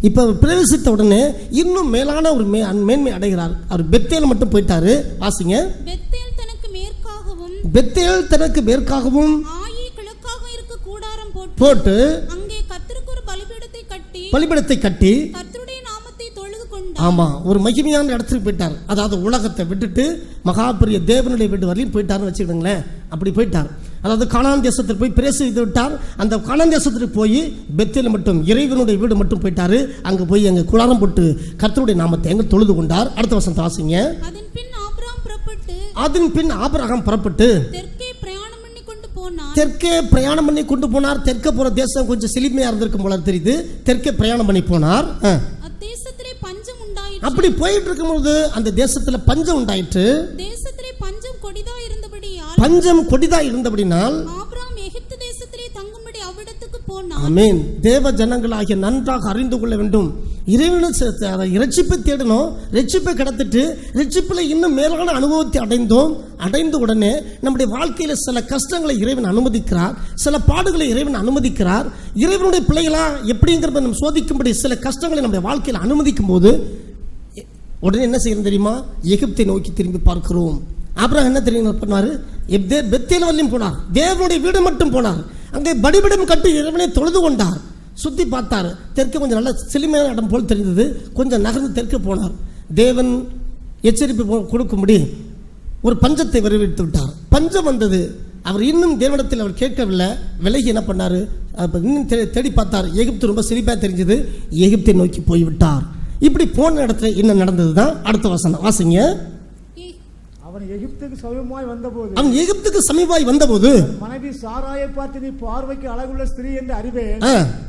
இப்போ பிரவேசித்த உடனே இன்னும் மேலான ஒரு மேன்மை அடைகிறார். அவர் பெத்தேல் மட்டும் போயிட்டாரு. வாசிங்க. பெத்தேல் தனக்கு மேற்காகவும் ஆயி கிழக்காக இருக்க கூடாரம் போட்டு அங்கே கர்த்தருக்கு ஒரு பலிபீடத்தை கட்டி கர்த்தருடைய நாமத்தை தொழுது கொண்டார். ஆமா, ஒரு மகிமையான இடத்துக்கு போயிட்டார். அதாவது உலகத்தை விட்டுட்டு மகாபெரிய தேவனுடைய வீடு வரையும் போயிட்டாருன்னு வச்சுக்கிடுங்களேன். அப்படி போயிட்டார். அதாவது கானான் தேசத்தில் போய் பிரவேசித்து விட்டார். அந்த கானான் தேசத்துக்கு போய் பெத்தேல் மட்டும், இறைவனுடைய வீடு மட்டும் போயிட்டாரு. அங்கே போய் அங்கே குளாரம் போட்டு கர்த்தருடைய நாமத்தை எங்க தொழுது கொண்டார். அடுத்த வசனத்தை வாசிங்க. அதன் பின் ஆபிரகாம் புறப்பட்டு தெற்கே பிரயாணம் பண்ணி கொண்டு போனார். தெற்கே போற தேசம் கொஞ்சம் செழிமையா இருந்திருக்கும் போல தெரியுது. தெற்கே பிரயாணம் பண்ணி போனார். அப்படி போயிட்டு இருக்கும்போது அந்த தேசத்துல பஞ்சம் உண்டாயிற்று. பஞ்சம் கொடிதா இருந்தபடினால் ஆபிரகாம் எகிப்து தேசத்திலே தங்கும்படி அவ்விடத்துக்கு போனார். ஆமென். தேவ ஜனங்களாகிய நன்றாக அறிந்து கொள்ள வேண்டும். இறைவனை இரட்சிப்பை தேடணும். இரட்சிப்பை கடத்திட்டு இரட்சிப்பில் இன்னும் மேலான அனுபவத்தை அடைந்த உடனே நம்முடைய வாழ்க்கையில சில கஷ்டங்களை இறைவன் அனுமதிக்கிறார். சில பாடுகளை இறைவன் அனுமதிக்கிறார். இறைவனுடைய பிள்ளைகளா எப்படிங்கிறத நம்ம சோதிக்கும்படி சில கஷ்டங்களை நம்முடைய வாழ்க்கையில் அனுமதிக்கும் போது உடனே என்ன செய்யணும் தெரியுமா? எகிப்தை நோக்கி திரும்பி பார்க்கிறோம். அப்புறம் என்ன தெரியும் பண்ணாரு? பெத்தேல் வரலையும் போனார். தேவனுடைய வீடு மட்டும் போனார். அங்கே பலிபீடம் கட்டி இறைவனை தொழுது கொண்டார். சுற்றி பார்த்தார். தெற்கே கொஞ்சம் நல்ல செழிமையான இடம் போல் தெரிந்தது. கொஞ்சம் நகர்ந்து தெற்கே போனார். தேவன் எச்சரிப்பு கொடுக்கும்படி ஒரு பஞ்சத்தை வரவேற்று விட்டார். பஞ்சம் வந்தது. அவர் இன்னும் தேவனிடத்தில் அவர் கேட்கவில்லை. விலகி என்ன பண்ணாரு? இன்னும் தேடி பார்த்தார். எகிப்து ரொம்ப செழிப்பாக தெரிஞ்சது. எகிப்தை நோக்கி போய்விட்டார். இப்படி போன இடத்துல என்ன நடந்தது தான் அடுத்த வசனம் வாசிங்க. அவன் எகிப்துக்கு சமீபமாய் வந்தபோது மனைவி சாராயை பார்த்து, நீ பார்வைக்கு அழகுள்ள ஸ்திரீ என்று அறிவேன்.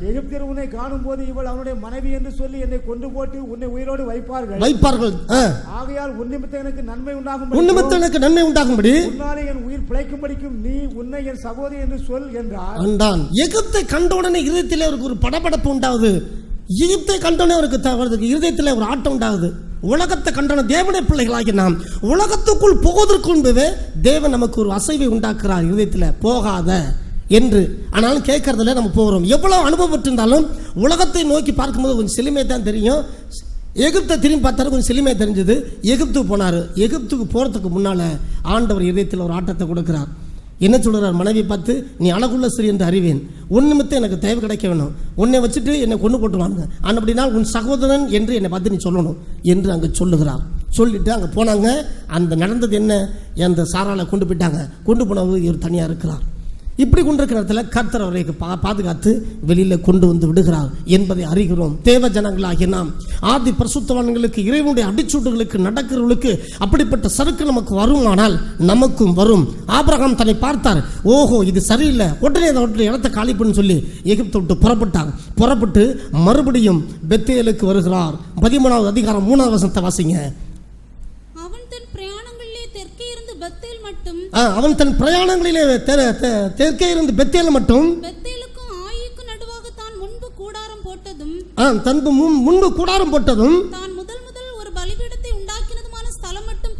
எகிப்தியர் உன்னை காணும் போது இவள் அவனுடைய மனைவி என்று சொல்லி என்னை கொண்டு போட்டு உன்னை உயிரோடு வைப்பார்கள். ஆகையால் உன் நிமித்தம் எனக்கு நன்மை உண்டாகும்படி உன்னாலே என் உயிர் பிழைக்கும்படிக்கும் நீ உன்னை என் சகோதரி என்று சொல் என்றார். எகிப்தை கண்டவுடனே இதயத்தில் அவருக்கு ஒரு படபடப்பு உண்டாகுது. எகிப்தை கண்டோனே அவருக்கு இருதயத்தில் ஒரு ஆட்டம் உண்டாகுது. உலகத்தை கண்டன தேவனுடைய பிள்ளைகளாகி நாம் உலகத்துக்குள் போவதற்கு முன்பே தேவன் நமக்கு ஒரு அசைவை உண்டாக்குறார் இருதயத்தில், போகாத என்று. ஆனாலும் கேட்கறதுல நம்ம போகிறோம். எவ்வளவு அனுபவம் இருந்தாலும் உலகத்தை நோக்கி பார்க்கும்போது கொஞ்சம் செழுமையை தான் தெரியும். எகிப்தை திரும்பி பார்த்தாரு, கொஞ்சம் செழுமையாக தெரிஞ்சது. எகிப்துக்கு போனார். எகிப்துக்கு போகிறதுக்கு முன்னால் ஆண்டவர் இதயத்தில் ஒரு ஆட்டத்தை கொடுக்குறார். என்ன சொல்கிறார்? மனைவி பார்த்து, நீ அழகுள்ள ஸ்திரீ என்று அறிவேன், உன் நிமித்தம் எனக்கு தேவை கிடைக்க வேணும், உன்னை வச்சுட்டு என்னை கொண்டு போட்டுவாங்க, அப்படின்னா உன் சகோதரன் என்று என்னை பார்த்து நீ சொல்லணும் என்று அங்கே சொல்லுகிறார். சொல்லிட்டு அங்கே போனாங்க. அந்த நடந்தது என்ன? அந்த சாராளை கொண்டு போயிட்டாங்க. கொண்டு போனவர் இவர் தனியாக இருக்கிறார். இப்படி கொண்டிருக்கிற இடத்துல கர்த்தர் அவரை பாதுகாத்து வெளியில் கொண்டு வந்து விடுகிறார் என்பதை அறிகிறோம். தேவ ஜனங்களாகிய நாம் ஆதி பரிசுத்தவான்களுக்கு, இறைவனுடைய அடிச்சூட்டுகளுக்கு நடக்கிறவர்களுக்கு அப்படிப்பட்ட சறுக்கு நமக்கு வருமானால் நமக்கும் வரும். ஆபிரகாம் தன்னை பார்த்தார், ஓஹோ இது சரியில்லை, உடனே இடத்தை காலி பண்ணு சொல்லி எகிப்தை விட்டு புறப்பட்டார். புறப்பட்டு மறுபடியும் பெத்தேலுக்கு வருகிறார். 13வது அதிகாரம் 3வது வசனத்தை வாசிங்க. அவன் தன் பிரயாணங்களிலே தெற்கே இருந்து பெத்தேல் மட்டும், பெத்தேலுக்கும் ஆயீக்கும் நடுவாக தான் முன்பு கூடாரம் போட்டதும் தான் முதல் ஒரு பலிபீடத்தை உண்டாக்கினதுமான ஸ்தலம் மட்டும்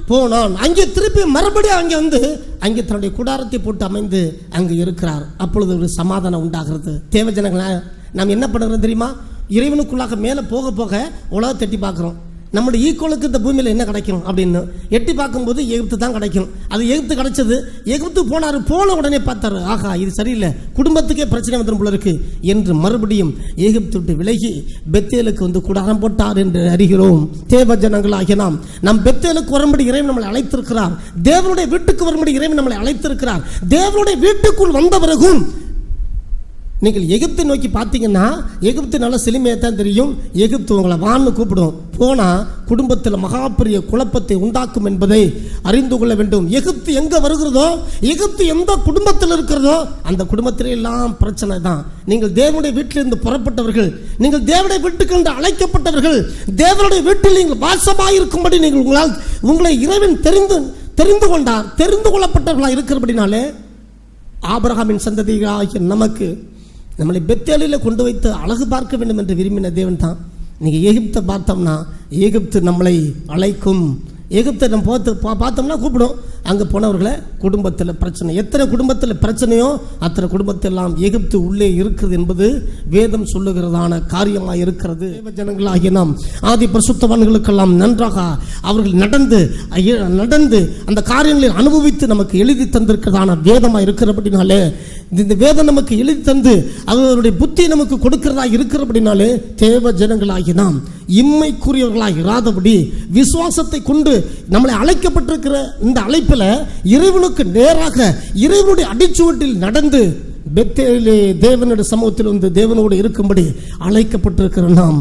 போனான். அங்கே திருப்பி மறுபடியும் அங்கே வந்து அங்கே தன்னுடைய கூடாரத்தை போட்டு அமைந்து அங்கே இருக்கிறார். அப்பொழுது ஒரு சமாதானம் உண்டாகிறது. தேவஜனங்களா, நாம் என்ன பண்ணுறோம் தெரியுமா? இறைவனுக்குள்ளாக மேலே போக போக உலகத்தை எட்டி பார்க்குறோம். நம்முடைய ஈக்குவலுக்கு இந்த பூமியில் என்ன கிடைக்கும் அப்படின்னு எட்டி பார்க்கும்போது எகிப்து தான் கிடைக்கும். அது எகிப்து கிடைச்சது. எகிப்து போனார். போன உடனே பார்த்தாரு, ஆகா இது சரியில்லை, குடும்பத்துக்கே பிரச்சனை வந்துடும் போல இருக்கு என்று மறுபடியும் எகிப்து விட்டு விலகி பெத்தேலுக்கு வந்து கூடாரம் போட்டார் என்று அறிகிறோம். தேவ ஜனங்களாகிய நாம் பெத்தேலுக்கு வரும்படி இறைவன் நம்மளை அழைத்திருக்கிறார். தேவனுடைய வீட்டுக்கு வரும்படி இறைவன் நம்மளை அழைத்திருக்கிறார். தேவனுடைய வீட்டுக்குள் வந்த பிறகும் நீங்கள் எகிப்தை நோக்கி பார்த்தீங்கன்னா எகிப்து நல்ல செழுமையாக தான் தெரியும். எகிப்து உங்களை வான்னு கூப்பிடும். போனால் குடும்பத்தில் மகாபெரிய குழப்பத்தை உண்டாக்கும் என்பதை அறிந்து கொள்ள வேண்டும். எகிப்து எங்கே வருகிறதோ, எகிப்து எந்த குடும்பத்தில் இருக்கிறதோ அந்த குடும்பத்திலே எல்லாம் பிரச்சனை தான். நீங்கள் தேவனுடைய வீட்டிலிருந்து புறப்பட்டவர்கள், நீங்கள் தேவனுடைய வீட்டுக்கு என்று அழைக்கப்பட்டவர்கள், தேவனுடைய வீட்டில் நீங்கள் வாசமாயிருக்கும்படி நீங்கள் உங்களை இறைவன் தெரிந்து கொண்டார். தெரிந்து கொள்ளப்பட்டவர்களாக இருக்கிறபடினாலே ஆபிரகாமின் சந்ததிகளாகிய நமக்கு நம்மளை பெத்தேலில் கொண்டு வைத்து அழகு பார்க்க வேண்டும் என்று விரும்பின தேவன் தான். நீங்கள் எகிப்தை பார்த்தோம்னா எகிப்து நம்மளை அழைக்கும். எகிப்தை நம்ம பார்த்தோம்னா கூப்பிடும். அங்கே போனவர்களை குடும்பத்தில் பிரச்சனை, எத்தனை குடும்பத்தில் பிரச்சனையோ அத்தனை குடும்பத்தெல்லாம் எகிப்து உள்ளே இருக்குது என்பது வேதம் சொல்லுகிறதான காரியமாக இருக்கிறது. ஜனங்களாகிய நாம் ஆதி பரிசுத்தவான்களுக்கெல்லாம் நன்றாக அவர்கள் நடந்து அந்த காரியங்களை அனுபவித்து நமக்கு எழுதி தந்திருக்கிறதான வேதமாக இருக்கிறபடினாலே, இந்த வேதம் நமக்கு எழுதி தந்து அவருடைய புத்தி நமக்கு கொடுக்கிறதா இருக்கிறபடினாலே தேவ ஜனங்களாகி நாம் இம்மைக்குரியவர்களாக இராதபடி விசுவாசத்தை கொண்டு நம்மளை அழைக்கப்பட்டிருக்கிற இந்த அழைப்பில் இறைவனுக்கு நேராக இறைவனுடைய அடிச்சுவட்டில் நடந்து பெத்தேலிலே தேவனுடைய சமூகத்தில் வந்து தேவனோடு இருக்கும்படி அழைக்கப்பட்டிருக்கிற நாம்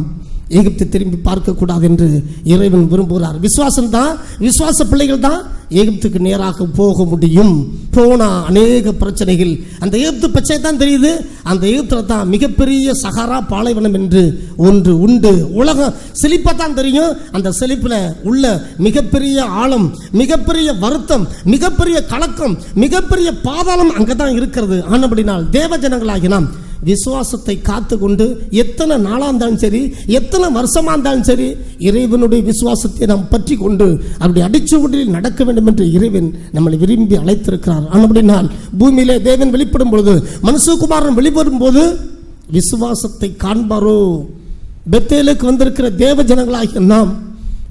எகிப்தை திரும்பி பார்க்கக்கூடாது என்று இறைவன் விரும்புகிறார். விசுவாசம் தான், விசுவாச பிள்ளைகள் தான் எகிப்துக்கு நேராக போக முடியும். போனா அநேக பிரச்சனைகள். அந்த எகிப்து பிரச்சனை தான் தெரியுது. அந்த எகிப்தில் தான் மிகப்பெரிய சஹாரா பாலைவனம் என்று ஒன்று உண்டு. உலகம் செழிப்பாக தான் தெரியும். அந்த செழிப்பில் உள்ள மிகப்பெரிய ஆழம், மிகப்பெரிய வருத்தம், மிகப்பெரிய கலக்கம், மிகப்பெரிய பாதாளம் அங்கே தான் இருக்கிறது. ஆனபடினால் தேவ ஜனங்களாகி நாம் விசுவாசத்தை காத்து கொண்டு எத்தனை நாளாக இருந்தாலும் சரி, எத்தனை வருஷமாக இருந்தாலும் சரி, இறைவனுடைய விசுவாசத்தை நாம் பற்றி கொண்டு அப்படி அடிச்சுவடியில் நடக்க வேண்டும் என்று இறைவன் நம்மளை விரும்பி அழைத்திருக்கிறார். அப்படினால் பூமியிலே தேவன் வெளிப்படும் பொழுது, மனுஷகுமாரன் வெளிப்படும் போது விசுவாசத்தை காண்பாரோ. பெத்தேலுக்கு வந்திருக்கிற தேவ ஜனங்களாகிய நாம்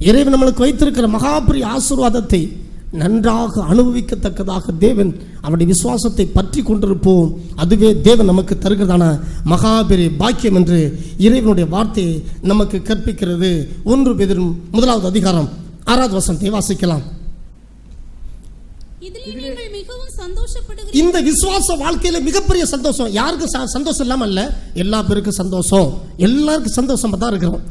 இறைவன் நம்மளுக்கு வைத்திருக்கிற மகாபெரிய ஆசீர்வாதத்தை நன்றாக அனுபவிக்கத்தக்கதாக தேவன் அவருடைய விசுவாசத்தை பற்றி கொண்டிருப்போம். அதுவே தேவன் நமக்கு தருகிறதான மகாபெரிய பாக்கியம் என்று இறைவனுடைய வார்த்தையை நமக்கு கற்பிக்கிறது. 1 பேதுரு 1வது அதிகாரம் 6வது வசனத்தை வாசிக்கலாம். இந்த விசுவாச வாழ்க்கையில மிகப்பெரிய சந்தோஷம். யாருக்கு சந்தோஷம் இல்லாம அல்ல, எல்லா பேருக்கும் சந்தோஷம். எல்லாருக்கும் சந்தோஷமா தான் இருக்கிறோம்.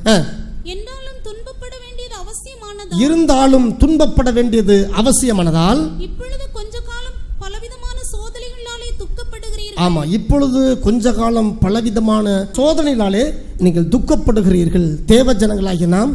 இருந்தாலும் துன்பப்பட வேண்டியது அவசியமானதால் இப்பொழுது கொஞ்ச காலம் பலவிதமான சோதனைகளாலே துக்கப்படுகிறீர்கள். ஆமா, இப்பொழுது கொஞ்ச காலம் பலவிதமான சோதனைகளாலே நீங்கள் துக்கப்படுகிறீர்கள். தேவ ஜனங்களாகிய நாம்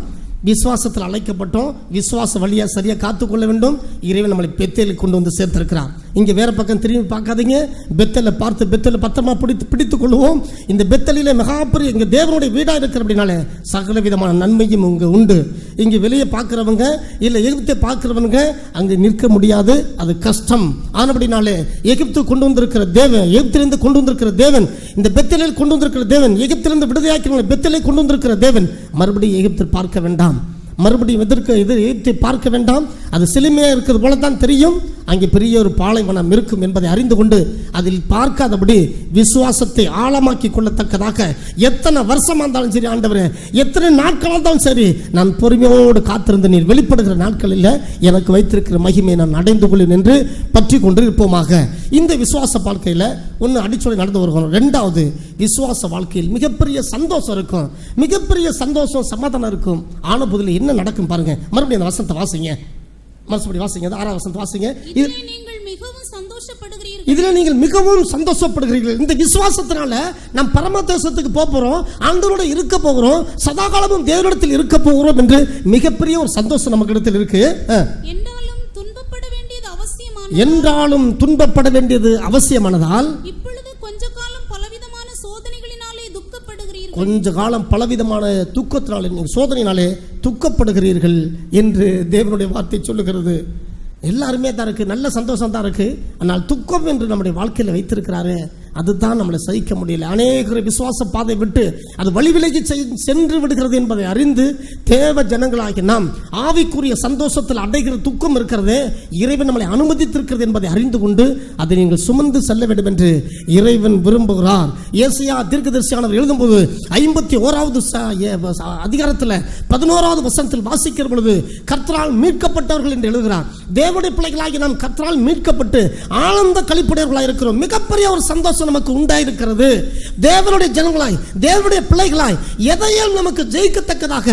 விசுவாசத்தில் அழைக்கப்பட்டோம். விசுவாச வழியா சரியா காத்துக்கொள்ள வேண்டும். இறைவன் நம்மளை பெத்தேலுக்கு கொண்டு வந்து சேர்த்திருக்கிறார். இங்கே வேற பக்கம் திரும்பி பார்க்காதீங்க. பெத்தலை பார்த்து பெத்தலை பத்திரமா பிடித்து கொள்வோம். இந்த பெத்தலிலே மகாபெரிய இங்கே தேவனுடைய வீடாக இருக்கிற அப்படின்னாலே சகல விதமான நன்மையும் இங்கே உண்டு. இங்கே வெளியே பார்க்குறவங்க இல்லை எகிப்தை பார்க்குறவங்க அங்கே நிற்க முடியாது, அது கஷ்டம். ஆனபடினாலே எகிப்து கொண்டு வந்திருக்கிற தேவன், எகிப்திலிருந்து கொண்டு வந்திருக்கிற தேவன், இந்த பெத்தலில் கொண்டு வந்திருக்கிற தேவன், எகிப்திலிருந்து விடுதலையாக்கிற பெத்தலை கொண்டு வந்திருக்கிற தேவன் மறுபடியும் எகிப்தில் பார்க்க வேண்டாம், மறுபடியும் எகிப்தை பார்க்க வேண்டாம். அது சிலுமையாக இருக்கிறது போல தான் தெரியும். அங்கே பெரிய ஒரு பாலைவனம் இருக்கும் என்பதை அறிந்து கொண்டு அதில் பார்க்காதபடி விசுவாசத்தை ஆழமாக்கி கொள்ளத்தக்கதாக எத்தனை வருஷமா இருந்தாலும் சரி ஆண்டவரே, எத்தனை நாட்களாக இருந்தாலும் சரி, நான் பொறுமையோடு காத்திருந்த நீர் வெளிப்படுகிற நாட்களில் எனக்கு வைத்திருக்கிற மகிமையை நான் அடைந்து கொள்ளும் என்று பற்றி கொண்டு இருப்போமாக. இந்த விசுவாச வாழ்க்கையில் ஒன்று அடிச்சொலை நடந்து வருகிறோம். ரெண்டாவது, விசுவாச வாழ்க்கையில் மிகப்பெரிய சந்தோஷம் இருக்கும், மிகப்பெரிய சந்தோஷம் சமாதானம் இருக்கும். ஆன புதில் என்ன நடக்கும் பாருங்க. மறுபடியும் அந்த வசனத்தை வாசிங்க, மறுபடியும் வாசிங்க, 6ஆம் வசனத்தை வாசிங்க. இதில் நீங்கள் மிகவும் சந்தோஷப்படுகிறீர்கள். இந்த விசுவாசத்தினால நாம் பரமதேசத்துக்கு போகிறோம், ஆண்டவரோட இருக்க போகிறோம், சதாகாலமும் தேவனிடத்தில் இருக்க போகிறோம் என்று மிகப்பெரிய ஒரு சந்தோஷம் நமக்கு இடத்தில் இருக்கு. என்றாலும் துன்பப்பட வேண்டியது அவசியமானதால் கொஞ்ச காலம் பலவிதமான துக்கத்தினாலே சோதனையினாலே துக்கப்படுகிறீர்கள் என்று தேவனுடைய வார்த்தை சொல்லுகிறது. எல்லாருமே தான் இருக்கு, நல்ல சந்தோஷம் தான் இருக்கு. ஆனால் துக்கம் என்று நம்முடைய வாழ்க்கையில் வைத்திருக்கிறாரு, அதுதான் நம்மளை சகிக்க முடியல. அநேக விசுவாச பாதை விட்டு அது வழி விலகி சென்று விடுகிறது என்பதை அறிந்து தேவ ஜனங்களாகி நாம் ஆவிக்குரிய சந்தோஷத்தில் அடைகிற துக்கம் இருக்கிறது, இறைவன் நம்மளை அனுமதித்திருக்கிறது என்பதை அறிந்து கொண்டு அதை நீங்கள் சுமந்து செல்ல வேண்டும் என்று இறைவன் விரும்புகிறார். ஏசாயா தீர்க்கதரிசியானவர் எழுதும்போது 51வது அதிகாரத்தில் 11வது வசனத்தில் வாசிக்கிற பொழுது கர்த்தரால் மீட்கப்பட்டவர்கள் என்று எழுதுகிறார். தேவனுடைய பிள்ளைகளாகி நாம் கர்த்தரால் மீட்கப்பட்டு ஆனந்த களிப்புடையவர்களாக இருக்கிறோம். மிகப்பெரிய ஒரு சந்தோஷம் நமக்கு உண்டாயிருக்கிறது. தேவனுடைய ஜனங்களாய், தேவனுடைய பிள்ளைகளாய் எதையும் நமக்கு ஜெயிக்கத்தக்கதாக,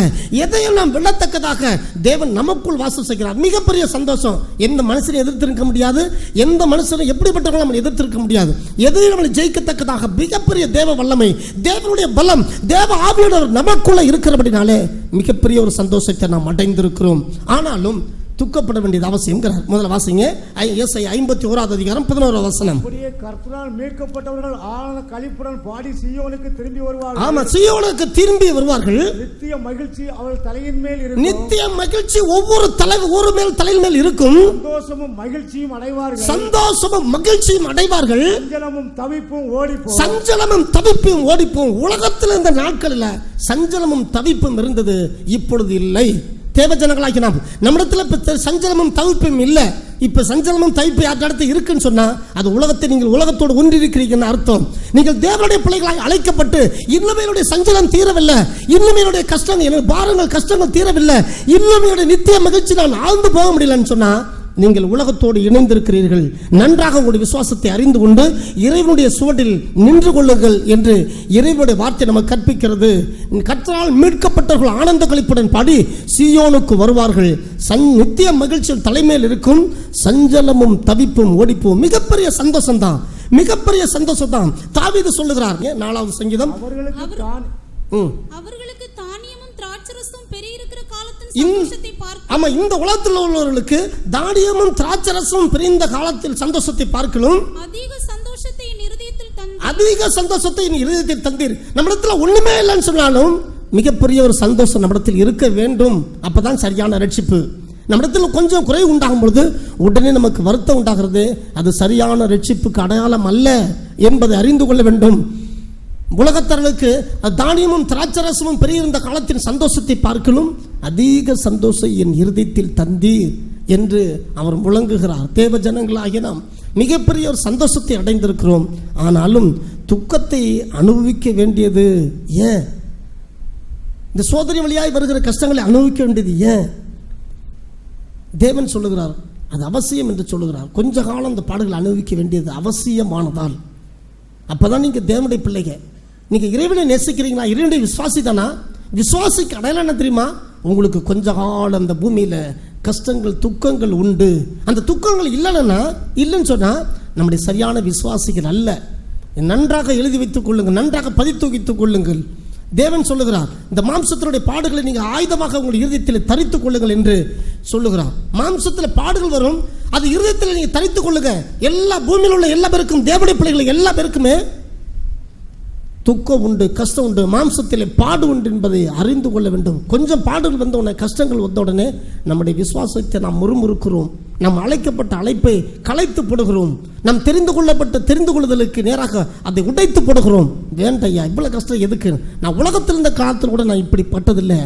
எதையும் நாம் வெல்லத்தக்கதாக தேவன் நமக்குள் வாசம் செய்கிறார். மிகப்பெரிய சந்தோஷம். எந்த மனுஷனை எதிர்த்திருக்க முடியாது, எந்த மனுஷனை எப்படிப்பட்டவர்கள் நம்ம எதிர்த்திருக்க முடியாது. எதையும் நம்மளை ஜெயிக்கத்தக்கதாக மிகப்பெரிய தேவ வல்லமை, தேவனுடைய பலம், தேவ ஆவியானவர் நமக்குள்ள இருக்கிறபடினாலே மிகப்பெரிய ஒரு சந்தோஷத்தை நாம் அடைந்திருக்கிறோம். ஆனாலும் துக்கப்பட வேண்டியது அவசியம். முதல்ல வாசிங்க, ஏசாயா 51வது அதிகாரம் 11வது வசனம். கர்த்தரால் மீட்கப்பட்டவர்கள் ஆனந்த களிப்புடன் பாடி சீயோனுக்கு திரும்பி வருவார்கள். ஆமா, சீயோனுக்கு திரும்பி வருவார்கள். நித்திய மகிழ்ச்சி அவர்கள் தலையின் மேல் இருக்கும். நித்திய மகிழ்ச்சி ஒவ்வொரு தலையின் மேல் இருக்கும். சந்தோஷமும் மகிழ்ச்சியும் அடைவார்கள். சந்தோஷமும் மகிழ்ச்சியும் அடைவார்கள். சஞ்சலமும் தவிப்பும் ஓடிப்போம். சஞ்சலமும் தவிப்பும் ஓடிப்போம். உலகத்தில் இந்த நாட்களில் சஞ்சலமும் தவிப்பும் இருந்தது, இப்பொழுது இல்லை. தேவ ஜனங்களாகி நாம் நம்மிடத்தில் சஞ்சலமும் தவிப்பும் இல்லை. இப்ப சஞ்சலமும் தவிப்பு யார்கிட்ட இருக்குன்னு சொன்னா அது உலகத்தை நீங்கள் உலகத்தோடு ஒன்றிருக்கிறீங்கன்னு அர்த்தம். நீங்கள் தேவனுடைய பிள்ளைகளாக அழைக்கப்பட்டு இன்னும் என்னுடைய சஞ்சலம் தீரவில்லை, இன்னும் என்னுடைய கஷ்டங்கள், என்னுடைய பாரங்கள் கஷ்டங்கள் தீரவில்லை, இன்னும் என்னுடைய நித்திய மகிழ்ச்சி நான் ஆழ்ந்து போக முடியலன்னு சொன்னா நீங்கள் உலகத்தோடு இணைந்திருக்கிறீர்கள். நன்றாக உங்களுடைய விசுவாசத்தை அறிந்து கொண்டு இறைவனுடைய சுவடில் நின்று கொள்ளுங்கள் என்று இறைவனுடைய வார்த்தை நமக்கு கற்பிக்கிறது. கர்த்தரால் மீட்கப்பட்டவர்கள் ஆனந்த களிப்புடன் பாடி சீயோனுக்கு வருவார்கள். நித்திய மகிழ்ச்சியில் தலைமையில் இருக்கும். சஞ்சலமும் தவிப்பும் ஓடிப்போம். மிகப்பெரிய சந்தோஷம் தான், மிகப்பெரிய சந்தோஷம் தான். தாவீது சொல்லுகிறார், 4வது சங்கீதம், அவர்களுக்கு தானியமும் திராட்சரசமும் பெருகியிருக்கிற காலத்தின் சந்தோஷத்தை பார்க்க. ஆமா, இந்த உலகத்தில் உள்ளவர்களுக்கு தானியமும் திராட்சரசமும் பெருகிற காலத்தில் சந்தோஷத்தை பார்க்கணும். அதிக சந்தோஷத்தை என் இருதயத்தில் தந்தீர். அதிக சந்தோஷத்தை என் இருதயத்தில் தந்தீர். நம்மிடத்துல ஒண்ணுமே இல்லைன்னு சொன்னாலும் மிகப்பெரிய ஒரு சந்தோஷம் நம்மிடத்தில் இருக்க வேண்டும். அப்பதான் சரியான ரட்சிப்பு. நம்மிடத்தில் கொஞ்சம் குறைவு உண்டாகும் பொழுது உடனே நமக்கு வருத்தம் உண்டாகிறது, அது சரியான ரட்சிப்புக்கு அடையாளம் அல்ல என்பதை அறிந்து கொள்ள வேண்டும். உலகத்தர்களுக்கு தானியமும் திராட்சரசமும் பெருகியிருந்த காலத்தின் சந்தோஷத்தை பார்க்கணும். அதிக சந்தோஷம் என் இருதயத்தில் தந்தீர் என்று அவர் முழங்குகிறார். தேவ ஜனங்களாகிய நாம் மிகப்பெரிய ஒரு சந்தோஷத்தை அடைந்திருக்கிறோம். ஆனாலும் துக்கத்தை அனுபவிக்க வேண்டியது ஏன்? இந்த சோதனை வழியாய் வருகிற கஷ்டங்களை அனுபவிக்க வேண்டியது ஏன்? தேவன் சொல்லுகிறார், அது அவசியம் என்று சொல்லுகிறார். கொஞ்ச காலம் அந்த பாடுகளை அனுபவிக்க வேண்டியது அவசியமானதால். அப்பதான் நீங்க தேவனுடைய பிள்ளைங்க. நீங்க இறைவனை நேசிக்கிறீங்களா? இறைவனுடைய விசுவாசி தானா? விசுவாசிக்கு அடையாளம் என்ன தெரியுமா? உங்களுக்கு கொஞ்ச காலம் அந்த பூமியில கஷ்டங்கள் துக்கங்கள் உண்டு. அந்த துக்கங்கள் இல்லைன்னு சொன்னா நம்முடைய சரியான விசுவாசிகள் அல்ல. நன்றாக எழுதி வைத்துக் கொள்ளுங்கள், நன்றாக பதித்து வைத்துக் கொள்ளுங்கள். தேவன் சொல்லுகிறார், இந்த மாம்சத்தினுடைய பாடுகளை நீங்கள் ஆயுதமாக உங்களுடைய இருதயத்தில் தரித்துக் கொள்ளுங்கள் என்று சொல்லுகிறார். மாம்சத்தில் பாடுகள் வரும், அது இருதயத்தில் நீங்கள் தரித்துக் கொள்ளுங்க. எல்லா பூமியில் உள்ள எல்லா பேருக்கும், தேவனுடைய பிள்ளைகள் எல்லா பேருக்குமே துக்கம் உண்டு, கஷ்டம் உண்டு, மாம்சத்திலே பாடு உண்டு என்பதை அறிந்து கொள்ள வேண்டும். கொஞ்சம் பாடுகள் வந்த உடனே, கஷ்டங்கள் வந்த உடனே நம்முடைய விசுவாசத்தை நாம் முறுமுறுக்கிறோம். நாம் அழைக்கப்பட்ட அழைப்பை கலைத்து போடுகிறோம். நாம் தெரிந்து கொள்ளுதலுக்கு நேராக அதை உடைத்து போடுகிறோம். வேண்டையா, இவ்வளவு கஷ்டம் எதுக்கு, நான் உலகத்தில் இருந்த காலத்தில் கூட நான் இப்படி பட்டதில்லை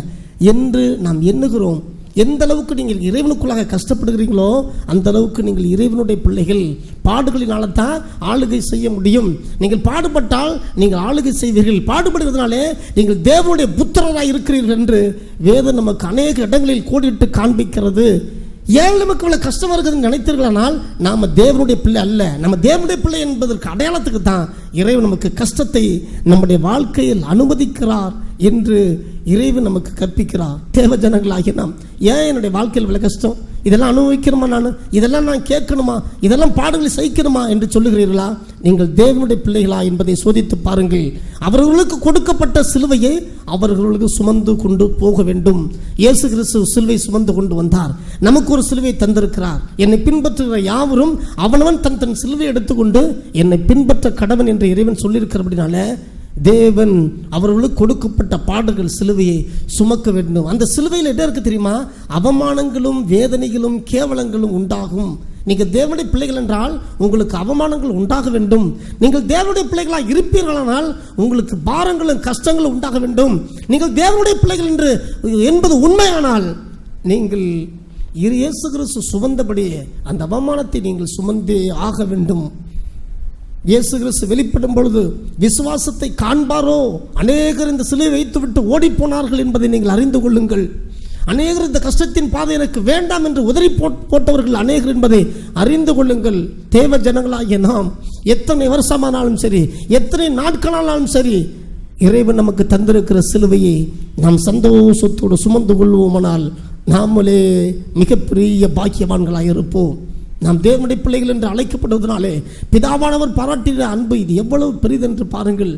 என்று நாம் எண்ணுகிறோம். எந்த அளவுக்கு நீங்கள் இறைவனுக்குள்ளாக கஷ்டப்படுகிறீங்களோ அந்த அளவுக்கு நீங்கள் இறைவனுடைய பிள்ளைகள். பாடுகளினால தான் ஆளுகை செய்ய முடியும். நீங்கள் பாடுபட்டால் நீங்கள் ஆளுகை செய்வீர்கள். பாடுபடுவதனாலே நீங்கள் தேவனுடைய புத்திரராக இருக்கிறீர்கள் என்று வேதம் நமக்கு அநேக இடங்களில் கோடிட்டு காண்பிக்கிறது. ஏன் நமக்கு இவ்வளவு கஷ்டம் இருக்குதுன்னு நினைத்தீர்களானால் நாம தேவனுடைய பிள்ளை அல்ல. நம்ம தேவனுடைய பிள்ளை என்பதற்கு அடையாளத்துக்கு தான் இறைவன் நமக்கு கஷ்டத்தை நம்முடைய வாழ்க்கையில் அனுமதிக்கிறார் என்று இறைவன் நமக்கு கற்பிக்கிறார். தேவ ஜனங்களாகிய நாம் ஏன் என்னுடைய வாழ்க்கையில் இவ்வளவு கஷ்டம், இதெல்லாம் அனுபவிக்கணுமா, இதெல்லாம் நான் கேட்கணுமா, இதெல்லாம் பாடுகளை சகிக்கணுமா என்று சொல்லுகிறீர்களா? நீங்கள் தேவனுடைய பிள்ளைகளா என்பதை சோதித்து பாருங்கள். அவர்களுக்கு கொடுக்கப்பட்ட சிலுவையை அவர்களுக்கு சுமந்து கொண்டு போக வேண்டும். இயேசு கிறிஸ்து சிலுவை சுமந்து கொண்டு வந்தார். நமக்கு ஒரு சிலுவை தந்திருக்கிறார். என்னை பின்பற்றுகிற யாவரும் அவனவன் தன் தன் சிலுவை எடுத்துக்கொண்டு என்னை பின்பற்ற கடவன் என்று இறைவன் சொல்லியிருக்கிறபடினால தேவன் அவர்களுக்கு கொடுக்கப்பட்ட பாடுகள் சிலுவையை சுமக்க வேண்டும். அந்த சிலுவையில் என்ன இருக்கு தெரியுமா? அவமானங்களும் வேதனைகளும் கேவலங்களும் உண்டாகும். நீங்கள் தேவனுடைய பிள்ளைகள் என்றால் உங்களுக்கு அவமானங்கள் உண்டாக வேண்டும். நீங்கள் தேவனுடைய பிள்ளைகளாக இருப்பீர்களானால் உங்களுக்கு பாரங்களும் கஷ்டங்களும் உண்டாக வேண்டும். நீங்கள் தேவனுடைய பிள்ளைகள் என்று என்பது உண்மையானால் நீங்கள் இயேசு கிறிஸ்து சுமந்தபடி அந்த அவமானத்தை நீங்கள் சுமந்தே ஆக வேண்டும். இயேசு கிறிஸ்து வெளிப்படும் பொழுது விசுவாசத்தை காண்பாரோ அநேகர் இந்த சிலுவை வைத்துவிட்டு ஓடி போனார்கள் என்பதை நீங்கள் அறிந்து கொள்ளுங்கள். அநேகர் இந்த கஷ்டத்தின் பாதை எனக்கு வேண்டாம் என்று உதறி போட்டவர்கள் அநேகர் என்பதை அறிந்து கொள்ளுங்கள். தேவ ஜனங்களாகிய நாம் எத்தனை வருஷமானாலும் சரி, எத்தனை நாட்களானாலும் சரி, இறைவன் நமக்கு தந்திருக்கிற சிலுவையை நாம் சந்தோஷத்தோடு சுமந்து கொள்வோமானால் நாமளே மிகப்பெரிய பாக்கியவான்களாக இருப்போம். நாம் தேவனுடைய பிள்ளைகள் என்று அழைக்கப்படுவதனாலே பிதாவானவர் பாராட்டின அன்பு இது எவ்வளவு பெரிதென்று பாருங்கள்.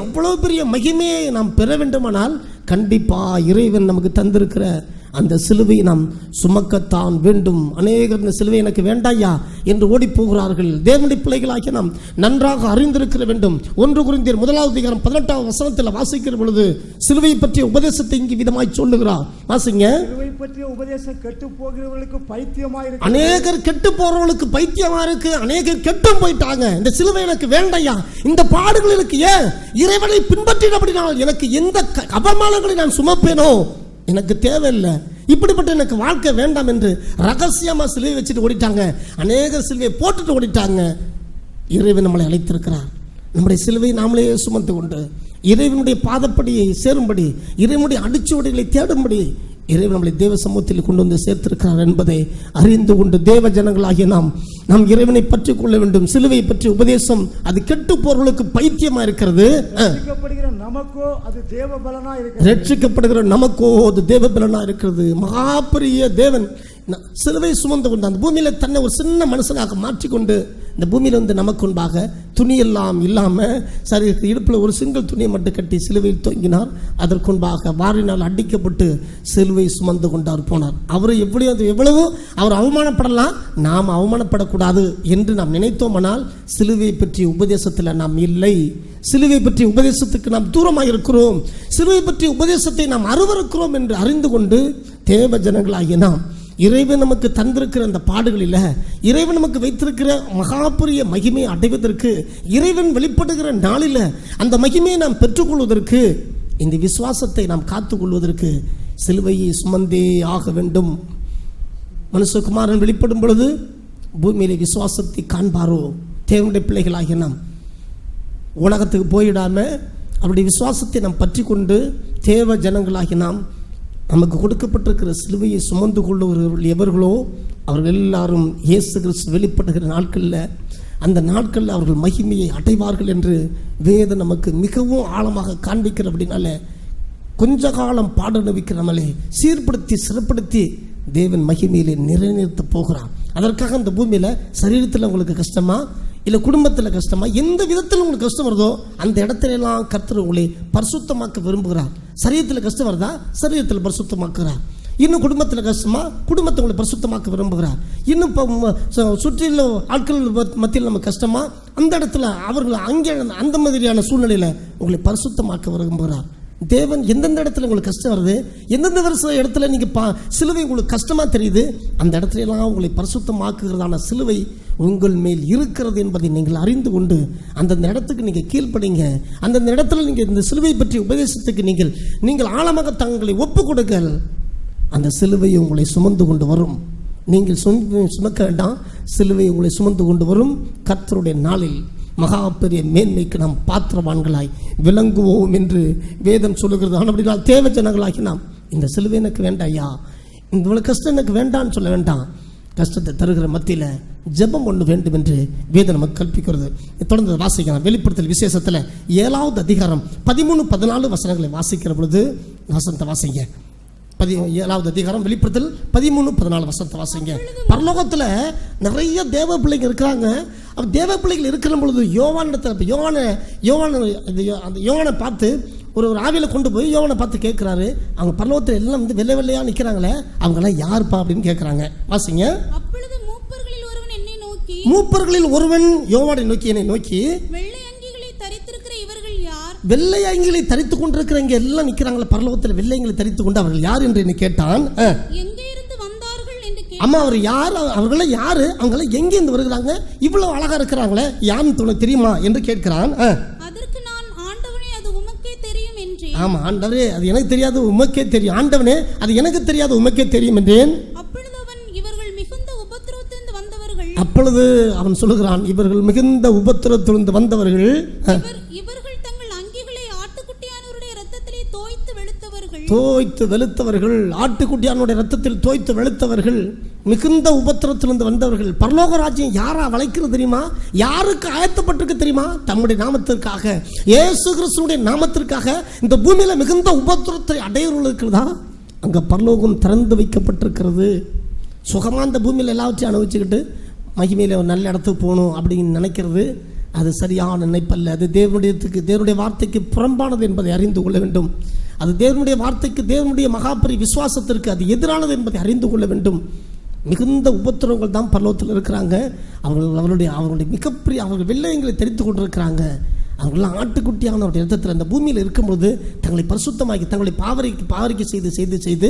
அவ்வளவு பெரிய மகிமையை நாம் பெற வேண்டுமானால் கண்டிப்பா இறைவன் நமக்கு தந்திருக்கிற அந்த சிலுவை நாம் சுமக்கத்தான் வேண்டும். அநேகர் இந்த சிலுவை எனக்கு வேண்டாயா என்று ஓடி போகிறார்கள். தேவனுடைய பிள்ளைகளாகிய நாம் நன்றாக அறிந்திருக்க வேண்டும். 1 கொரிந்தியர் 1:18 வசனத்தில் வாசிக்கிற பொழுது சிலுவையை பற்றிய உபதேசத்தை இங்கு விதமாய் சொல்லுகிறார். வாசிங்க. சிலுவை பற்றிய உபதேசம் கெட்டு போகிறவர்களுக்கு பைத்தியமா இருக்கு. அநேகர் கெட்டு போறவர்களுக்கு பைத்தியமா இருக்கு. அநேகர் கெட்டும் போயிட்டாங்க. இந்த சிலுவை எனக்கு வேண்டாயா, இந்த பாடுகள் எனக்கு ஏன், இறைவனை பின்பற்றினபடினால் எனக்கு எந்த அவமானங்களை நான் சுமப்பேனோ எனக்கு தேவையில்லை, இப்படிப்பட்ட எனக்கு வாழ்க்கை வேண்டாம் என்று ரகசியமா சிலுவை வச்சுட்டு ஓடிட்டாங்க. அநேகர் சிலுவையை போட்டுட்டு ஓடிட்டாங்க. இறைவன் நம்மளை அழைத்திருக்கிறார். நம்முடைய சிலுவை நாமளே சுமந்து கொண்டு இறைவனுடைய பாதப்படியை சேரும்படி, இறைவனுடைய அடிச்சுவடிகளை தேடும்படி இறைவன் நம்மளை தேவ சமூகத்தில் கொண்டு வந்து சேர்த்திருக்கிறார் என்பதை அறிந்து கொண்டு தேவ ஜனங்களாகிய நாம் இறைவனை பற்றி கொள்ள வேண்டும். சிலுவை பற்றி உபதேசம் அது கெட்டு போறவர்களுக்கு பைத்தியமா இருக்கிறது. நமக்கோ அது தேவ பலனா இருக்கிறது. ரட்சிக்கப்படுகிற நமக்கோ அது தேவ பலனா இருக்கிறது. மகாபெரிய தேவன் சிலுவை சுமந்து கொண்டு அந்த பூமியில தன்னை ஒரு சின்ன மனுஷனாக மாற்றிக்கொண்டு இந்த பூமியில வந்து நமக்கு முன்பாக துணியெல்லாம் இல்லாம சரி இடுப்புல ஒரு சிங்கிள் துணியை மட்டும் கட்டி சிலுவையில் தொங்கினார். அதற்கு முன்பாக வாரினால் அடிக்கப்பட்டு சிலுவை சுமந்து கொண்டார் போனார். அவர் எவ்வளவோ அவர் அவமானப்படலாம், நாம் அவமானப்படக்கூடாது என்று நாம் நினைத்தோமானால் சிலுவை பற்றிய உபதேசத்தில் நாம் இல்லை. சிலுவை பற்றிய உபதேசத்துக்கு நாம் தூரமாக இருக்கிறோம். சிலுவை பற்றிய உபதேசத்தை நாம் அருவருக்கிறோம் என்று அறிந்து கொண்டு தேவ ஜனங்களாகிய நாம் இறைவன் நமக்கு தந்திருக்கிற அந்த பாடுகளில் இறைவன் நமக்கு வைத்திருக்கிற மகாபெரிய மகிமையை அடைவதற்கு, இறைவன் வெளிப்படுகிற நாளில் அந்த மகிமையை நாம் பெற்றுக்கொள்வதற்கு, இந்த விசுவாசத்தை நாம் காத்துக்கொள்வதற்கு சிலுவையை சுமந்தே ஆக வேண்டும். மனுஷகுமாரன் வெளிப்படும் பொழுது பூமியிலே விசுவாசத்தை காண்பாரோ? தேவனுடைய பிள்ளைகளாகிய நாம் உலகத்துக்கு போயிடாம அவருடைய விசுவாசத்தை நாம் பற்றி கொண்டு தேவ ஜனங்களாகி நாம் நமக்கு கொடுக்கப்பட்டிருக்கிற சிலுவையை சுமந்து கொள்ளுகிறவர்கள் எவர்களோ அவர்கள் எல்லாரும் இயேசு கிறிஸ்து வெளிப்படுகிற நாட்களில் அந்த நாட்களில் அவர்கள் மகிமையை அடைவார்கள் என்று வேதம் நமக்கு மிகவும் ஆழமாக காண்பிக்கிற அப்படின்னால கொஞ்ச காலம் பாட நம்பிக்கிற நம்மளை சீர்படுத்தி சிறப்படுத்தி தேவன் மகிமையிலே நிறைநிறுத்த போகிறார். அதற்காக அந்த பூமியில் சரீரத்தில் உங்களுக்கு கஷ்டமா, இல்லை குடும்பத்தில் கஷ்டமா, எந்த விதத்தில் உங்களுக்கு கஷ்டம் வருதோ அந்த இடத்துல எல்லாம் கர்த்தர் உங்களை பரிசுத்தமாக்க விரும்புகிறார். சரீரத்தில் கஷ்டம் வருதா, சரீரத்தில் பரிசுத்தமாக்குறார். இன்னும் குடும்பத்தில் கஷ்டமா, குடும்பத்தை உங்களை பரிசுத்தமாக்க விரும்புகிறார். இன்னும் இப்போ சுற்றில ஆட்கள் மத்தியில் நம்ம கஷ்டமா, அந்த இடத்துல அவர்கள் அங்கே அந்த மாதிரியான சூழ்நிலையில் உங்களை பரிசுத்தமாக்க விரும்புகிறார். தேவன் எந்தெந்த இடத்துல உங்களுக்கு கஷ்டம் வருது, எந்தெந்த இடத்துல நீங்கள் சிலுவை உங்களுக்கு கஷ்டமாக தெரியுது, அந்த இடத்துல எல்லாம் உங்களை பரிசுத்தமாக்குகிறதான சிலுவை உங்கள் மேல் இருக்கிறது என்பதை நீங்கள் அறிந்து கொண்டு அந்தந்த இடத்துக்கு நீங்கள் கீழ்ப்படிங்க. அந்தந்த இடத்துல நீங்கள் இந்த சிலுவை பற்றிய உபதேசத்துக்கு நீங்கள் ஆழமாக தங்களை ஒப்பு கொடுங்கள். அந்த சிலுவை உங்களை சுமந்து கொண்டு வரும். நீங்கள் சுமக்க வேண்டாம், சிலுவை உங்களை சுமந்து கொண்டு வரும். கர்த்தருடைய நாளில் மகா பெரிய மேன்மைக்கு நாம் பாத்திரவான்களாய் விளங்குவோம் என்று வேதம் சொல்லுகிறது. ஆனால் அப்படி நான் தேவ ஜனங்களாகி நாம் இந்த சிலுவை எனக்கு வேண்டாம் ஐயா, இந்த கஷ்டம் எனக்கு வேண்டான்னு சொல்ல வேண்டாம். கஷ்டத்தை தருகிற மத்தியில் ஜெபம் ஒன்று வேண்டும் என்று வேதம் நமக்கு கற்பிக்கிறது. தொடர்ந்து வாசிக்கலாம். வெளிப்படுத்தல் விசேஷத்தில் 7வது அதிகாரம் 13-14 வசனங்களை வாசிக்கிற பொழுது வசனத்தை வாசிங்க. 7வது அதிகாரம் வெளிப்படுத்தல் 13-14 வசனத்தை வாசிங்க. பரலோகத்தில் நிறைய தேவ பிள்ளைங்க இருக்கிறாங்க. அப்போ தேவ பிள்ளைகள் இருக்கிற பொழுது யோவானிடத்தில் யோவானை பார்த்து ஒரு ஆவியில் கொண்டு போய் யோவானை பார்த்து கேட்குறாரு. அவங்க பரலோகத்தில் எல்லாம் வந்து வெள்ளை வெள்ளையாக நிற்கிறாங்களே, அவங்களாம் யாருப்பா அப்படின்னு கேட்குறாங்க. வாசிங்க. அப்பொழுது மூப்பர்களில் ஒருவன் என்னை நோக்கி, மூப்பர்களில் ஒருவன் யோவானை நோக்கி என்னை நோக்கி, வெள்ளை அங்கிகளை தரித்திருக்கிற இவர்கள் யார்? வெள்ளை அங்கிகளை தரித்து கொண்டிருக்கிற இங்க எல்லாம் நிற்கிறாங்களே பரலோகத்தில் வெள்ளை அங்கிகளை தரித்து கொண்டு அவர்கள் யார் என்று என்னை கேட்டான். எங்கே இருந்து வந்தார்கள் என்று கேட்டான். அம்மா அவர் யார், அவர்கள யாரு, அவங்கள எங்கே இருந்து வருகிறாங்க, இவ்வளவு அழகா இருக்கிறாங்களே யாருன்னு உனக்கு தெரியுமா என்று கேட்கிறான். அதற்கு நான், ஆண்டவனே அது உமக்கே தெரியும் என்றேன். ஆமா ஆண்டவரே அது எனக்கு தெரியாது உமக்கே தெரியும், ஆண்டவனே அது எனக்கு தெரியாது உமக்கே தெரியும் என்றேன். அப்பொழுது அவன், இவர்கள் மிகுந்த உபத்திரவத்திலிருந்து வந்தவர்கள். அப்பொழுது அவன் சொல்லுகிறான், இவர்கள் மிகுந்த உபத்திரவத்திலிருந்து வந்தவர்கள், இவர்கள் தங்கள் அங்கிகளை ஆட்டுக்குட்டியானவருடைய இரத்தத்திலே தோய்த்து வெளுத்தவர்கள், ஆட்டுக்குட்டியானுடைய இரத்தத்தில் தோய்த்து வெளுத்தவர்கள், மிகுந்த உபத்திரத்திலிருந்து வந்தவர்கள். பரலோக ராஜ்யம் யாரா வளைக்கிறது தெரியுமா? யாருக்கு ஆயத்தப்பட்டிருக்கு தெரியுமா? தம்முடைய நாமத்திற்காக, இயேசு கிறிஸ்துவினுடைய நாமத்திற்காக இந்த பூமியில மிகுந்த உபத்திரத்தை அடையவர்கள் இருக்கிறதா? அங்க பரலோகம் திறந்து வைக்கப்பட்டிருக்கிறது. சுகமா இந்த பூமியில் எல்லாவற்றையும் அனுபவிச்சுக்கிட்டு மகிமையில ஒரு நல்ல இடத்துக்கு போகணும் அப்படின்னு நினைக்கிறது அது சரியான நினைப்பல்ல. அது தேவனுடைய வார்த்தைக்கு புறம்பானது என்பதை அறிந்து கொள்ள வேண்டும். அது தேவனுடைய வார்த்தைக்கு, தேவனுடைய மகாபரி விசுவாசத்திற்கு அது எதிரானது என்பதை அறிந்து கொள்ள வேண்டும். மிகுந்த உபத்திரவங்கள் தான் பரலோகத்தில் இருக்கிறாங்க. அவர்களுடைய மிகப்பெரிய அவர்கள் வெள்ளையங்களை தெரிந்து கொண்டிருக்கிறாங்க. அவங்களாம் ஆட்டுக்குட்டியானவருடைய இடத்துல அந்த பூமியில் இருக்கும்பொழுது தங்களை பரிசுத்தமாக்கி, தங்களை பாவரிக்கை செய்து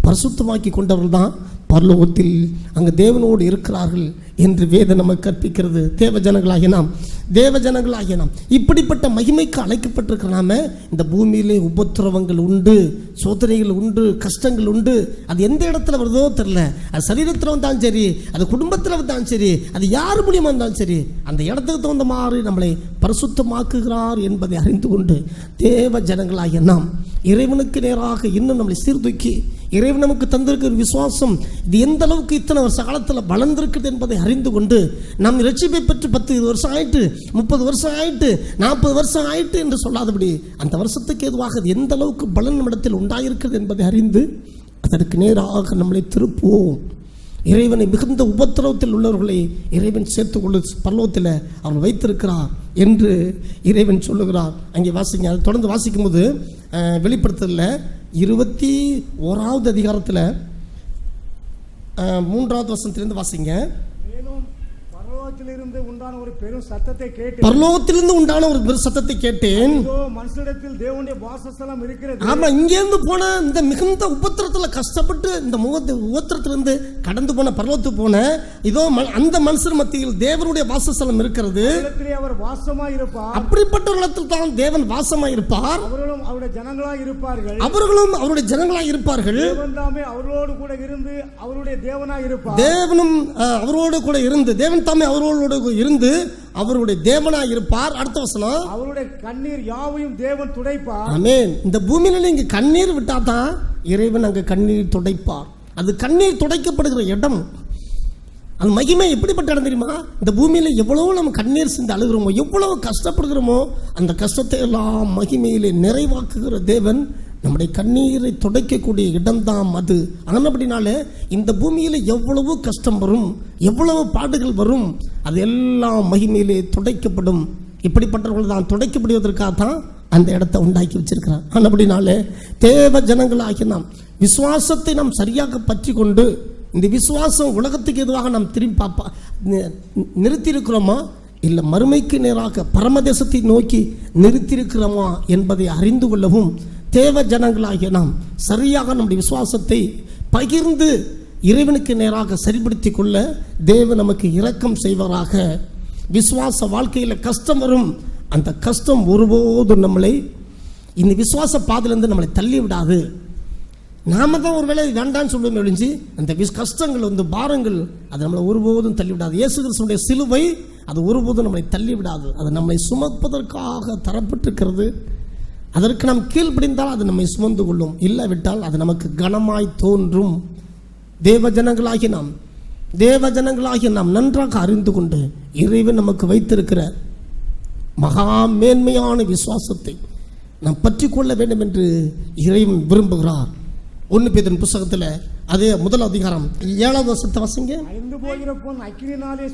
பரிசுத்தமாக்கி கொண்டவர்கள் தான் பரலோகத்தில் அங்கு தேவனோடு இருக்கிறார்கள் என்று வேதம் நமக்கு கற்பிக்கிறது. தேவ ஜனங்களாகிய நாம் இப்படிப்பட்ட மகிமைக்கு அழைக்கப்பட்டிருக்கிற நாம இந்த பூமியிலே உபத்திரவங்கள் உண்டு, சோதனைகள் உண்டு, கஷ்டங்கள் உண்டு. அது எந்த இடத்துல வருதோ தெரியல. அது சரீரத்தில் வந்தாலும் சரி, அது குடும்பத்தில் வந்தாலும் சரி, அது யார் மூலியமாக இருந்தாலும் சரி, அந்த இடத்துக்கு தகுந்த மாதிரி நம்மளை பரிசுத்தமாக்குகிறார் என்பதை அறிந்து கொண்டு தேவ ஜனங்களாகிய நாம் இறைவனுக்கு நேராக இன்னும் நம்மளை சீர்தூக்கி, இறைவன் நமக்கு தந்திருக்கிற விசுவாசம் இது எந்த அளவுக்கு இத்தனை வருஷ காலத்தில் வளர்ந்திருக்குது என்பதை அறிந்து கொண்டு நாம் ரட்சிப்பை பெற்று 10-20 வருஷம் ஆயிட்டு, 30 வருஷம் ஆயிட்டு, 40 வருஷம் ஆயிட்டு என்று சொல்லாதபடி அந்த வருஷத்துக்கு எதுவாக எந்த அளவுக்கு பலன் நம்மிடத்தில் உண்டாயிருக்கிறது என்பதை அறிந்து அதற்கு நேராக நம்மளை திருப்புவோம். இறைவனை மிகுந்த உபத்திரவத்தில் உள்ளவர்களை இறைவன் சேர்த்துக்கொண்டு பரலோகத்தில் அவர் வைத்திருக்கிறார் என்று இறைவன் சொல்லுகிறார். அங்கே வாசிங்க. அதை தொடர்ந்து வாசிக்கும் போது வெளிப்படுத்தல 21வது அதிகாரத்தில் 3வது வசனத்திலிருந்து வாசிங்க. பரலோகத்திலிருந்து உண்டான ஒரு பெரும் சத்தத்தை கேட்டேன். பரலோகத்திலிருந்து உண்டான ஒரு பெரும் சத்தத்தை கேட்டேன். மனுஷனிடத்தில் தேவனுடைய வாசஸ்தலம் இருக்கிறது. ஆமா, இங்க இருந்து போன இந்த மிகுந்த உபத்திரத்துல கஷ்டப்பட்டு இந்த உபத்திரத்திலிருந்து கடந்து போன பரலோகத்துக்கு போன இதோ அந்த மனுஷர் மத்தியில் தேவனுடைய வாசஸ்தலம் இருக்கிறது. அவர் வாசமாய் இருப்பார். அப்படிப்பட்ட இடத்தில் தான் தேவன் வாசமாய் இருப்பார். அவர்களும் அவருடைய ஜனங்களாய் இருப்பார்கள். தேவன் தாமே அவரோடு கூட இருந்து அவருடைய தேவனாய் இருப்பார். தேவனும் அவரோடு கூட இருந்து, தேவன் தாமே அவரோடு இருந்து அவருடைய தேவனாய் இருப்பார். அடுத்த வசனம், அவருடைய கண்ணீர் யாவையும் தேவன் துடைப்பார். ஆமென். இந்த பூமியில நீங்க கண்ணீர் விட்டா தான் இறைவன் அங்க கண்ணீர் துடைப்பார். அது கண்ணீர் துடைக்கப்படுகிற இடம். அந்த மகிமை எப்படிப்பட்ட இடம் தெரியுமா? இந்த பூமியில எவ்வளவு நம்ம கண்ணீர் சிந்து அழுகிறோமோ, எவ்வளவு கஷ்டப்படுகிறோமோ, அந்த கஷ்டத்தை எல்லாம் மகிமையிலே நிறைவாக்குகிற தேவன் நம்முடைய கண்ணீரை துடைக்கக்கூடிய இடம்தான் அது. ஆனபடினாலே இந்த பூமியில் எவ்வளவு கஷ்டம் வரும், எவ்வளவு பாடுகள் வரும், அது எல்லாம் மகிமையிலே துடைக்கப்படும். இப்படிப்பட்டவர்கள் தான் துடைக்கப்படுவதற்காக தான் அந்த இடத்தை உண்டாக்கி வச்சிருக்கிறார். ஆனபடினாலே தேவ ஜனங்களாகி நாம் விசுவாசத்தை நாம் சரியாக பற்றி கொண்டு, இந்த விசுவாசம் உலகத்துக்கு எதுவாக நாம் திரும்பி நிறுத்தியிருக்கிறோமா, இல்லை மறுமைக்கு நேராக பரமதேசத்தை நோக்கி நிறுத்தியிருக்கிறோமா என்பதை அறிந்து கொள்ளவும் தேவ ஜனங்களாகிய நாம் சரியாக நம்முடைய விசுவாசத்தை பகிர்ந்து இறைவனுக்கு நேராக சரிப்படுத்தி கொள்ள தேவன் நமக்கு இரக்கம் செய்வாராக. விசுவாச வாழ்க்கையில் கஷ்டம் வரும். அந்த கஷ்டம் ஒருபோதும் நம்மளை இந்த விசுவாச பாதையிலிருந்து நம்மளை தள்ளி விடாது. நாம தான் ஒரு வேளை வேண்டான்னு சொல்லுவோம் ஒழிஞ்சு அந்த கஷ்டங்கள் பாரங்கள் அது நம்மளை ஒருபோதும் தள்ளிவிடாது. இயேசு கிறிஸ்துவினுடைய சிலுவை அது ஒருபோதும் நம்மளை தள்ளிவிடாது. அது நம்மை சுமப்பதற்காக தரப்பட்டிருக்கிறது. அதற்கு நாம் கீழ்ப்படிந்தால் அது நம்மை சுமந்து கொள்ளும், இல்லாவிட்டால் அது நமக்கு கனமாய் தோன்றும். தேவ ஜனங்களாகிய நாம் நன்றாக அறிந்து கொண்டு இறைவன் நமக்கு வைத்திருக்கிற மகா மேன்மையான விசுவாசத்தை நாம் பற்றி கொள்ள வேண்டும் என்று இறைவன் விரும்புகிறார். 1 பேதுரு புத்தகத்தில் அதே 1 அதிகாரம் 7வது வசனத்தை வாசிங்க. அழிந்து போகிற பொன் அக்கினினாலே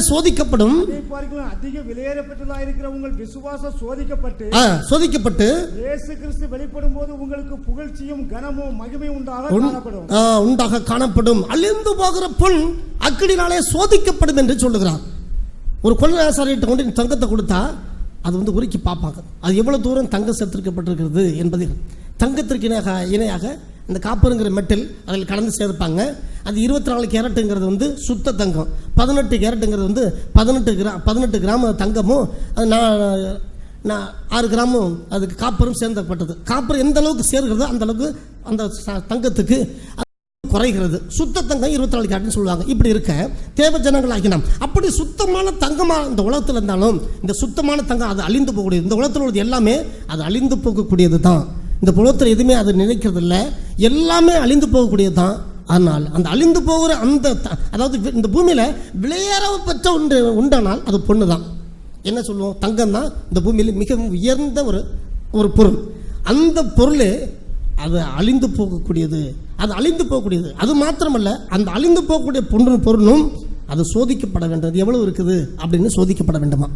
சோதிக்கப்படும். அதிக விலையேறப்பட்டதா இருக்கிற உங்கள் விசுவாசம் சோதிக்கப்பட்டு இயேசு கிறிஸ்து வெளிப்படும் போது உங்களுக்கு புகழ்ச்சியும் கனமும் மகிமையும் உண்டாக காணப்படும். அழிந்து போகிற பொன் அக்கினினாலே சோதிக்கப்படும் என்று சொல்லுகிறார். ஒரு கொள்ளையாசாரியிட்ட கொண்டு தங்கத்தை கொடுத்தா அது உருக்கி பார்ப்பாங்க, அது எவ்வளவு தூரம் தங்கம் சேர்த்திருக்கப்பட்டிருக்கிறது என்பதை. தங்கத்திற்கு இணையாக இந்த காப்பருங்கிற மெட்டல் அதில் கலந்து சேர்ப்பாங்க. அது 24 கேரட்டுங்கிறது சுத்த தங்கம், 18 கேரட்டுங்கிறது 18 கிராம் தங்கமும் 6 கிராமும் அதுக்கு காப்பரும் சேர்ந்தப்பட்டது. காப்பர் எந்த அளவுக்கு சேர்கிறதோ அந்த அளவுக்கு அந்த தங்கத்துக்கு குறைகிறது. சுத்த தங்கம் 24 கேரட்னு சொல்லுவாங்க. இப்படி இருக்க தேவ ஜனங்களாகி நாம் அப்படி சுத்தமான தங்கமாக இந்த உலகத்தில் இருந்தாலும் இந்த சுத்தமான தங்கம் அது அழிந்து போகக்கூடியது. இந்த உலகத்தில் உள்ளது எல்லாமே அது அழிந்து போகக்கூடியது தான். இந்த உலகத்தில் எதுவுமே அது நினைக்கிறது இல்லை, எல்லாமே அழிந்து போகக்கூடியது தான். ஆனால் அந்த அழிந்து போகிற அதாவது இந்த பூமியில் விலையேறப்பட்ட ஒன்று உண்டானால் அது பொண்ணு தான். என்ன சொல்லுவோம், தங்கம் தான் இந்த பூமியில் மிகவும் உயர்ந்த ஒரு பொருள். அந்த பொருள் அது அழிந்து போகக்கூடியது, அது மாத்திரமல்ல, அந்த அழிந்து போகக்கூடிய பொருளும் அது சோதிக்கப்பட வேண்டும். எவ்வளவு இருக்குது அப்படின்னு சோதிக்கப்பட வேண்டுமா?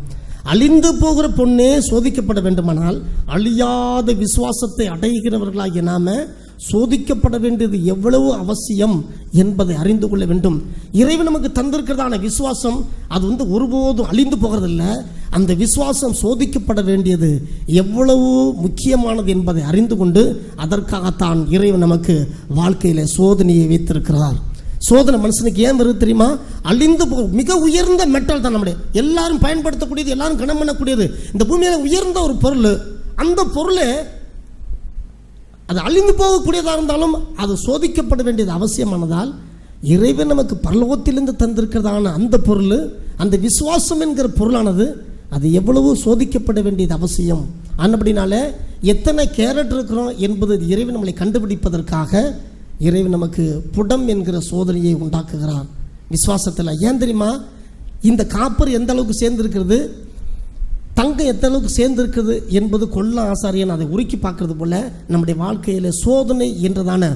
அழிந்து போகிற பொண்ணே சோதிக்கப்பட வேண்டுமானால் அழியாத விசுவாசத்தை அடைகிறவர்களாகிய நாம சோதிக்கப்பட வேண்டியது எவ்வளவு அவசியம் என்பதை அறிந்து கொள்ள வேண்டும். இறைவன் நமக்கு தந்திருக்கிறதான விசுவாசம் அது ஒருபோதும் அழிந்து போகிறதில்ல. அந்த விசுவாசம் சோதிக்கப்பட வேண்டியது எவ்வளவு முக்கியமானது என்பதை அறிந்து கொண்டு அதற்காகத்தான் இறைவன் நமக்கு வாழ்க்கையில சோதனையை வைத்திருக்கிறார். சோதனை மனுஷனுக்கு ஏன் வருது தெரியுமா? அழிந்து மிக உயர்ந்த மெட்டல் தான் நம்முடைய எல்லாரும் பயன்படுத்தக்கூடியது, எல்லாரும் கனம் பண்ணக்கூடியது. இந்த பூமியில உயர்ந்த ஒரு பொருள், அந்த பொருள் அது அழிந்து போகக்கூடியதாக இருந்தாலும் அது சோதிக்கப்பட வேண்டியது அவசியமானதால் இறைவன் நமக்கு பரலோகத்திலிருந்து தந்திருக்கிறதான அந்த பொருள், அந்த விசுவாசம் என்கிற பொருளானது அது எவ்வளவு சோதிக்கப்பட வேண்டியது அவசியம். அப்படினால எத்தனை கேரட் இருக்கிறோம் என்பது இறைவன் நம்மளை கண்டுபிடிப்பதற்காக இறைவன் நமக்கு புடம் என்கிற சோதனையை உண்டாக்குகிறார் விசுவாசத்தில். ஏன் தெரியுமா? இந்த காப்பர் எந்த அளவுக்கு சேர்ந்திருக்கிறது, தங்கம் எந்த அளவுக்கு சேர்ந்திருக்கிறது என்பது கொள்ள ஆசாரியன் அதை உருக்கி பார்க்கறது போல நம்முடைய வாழ்க்கையில் சோதனை என்றதான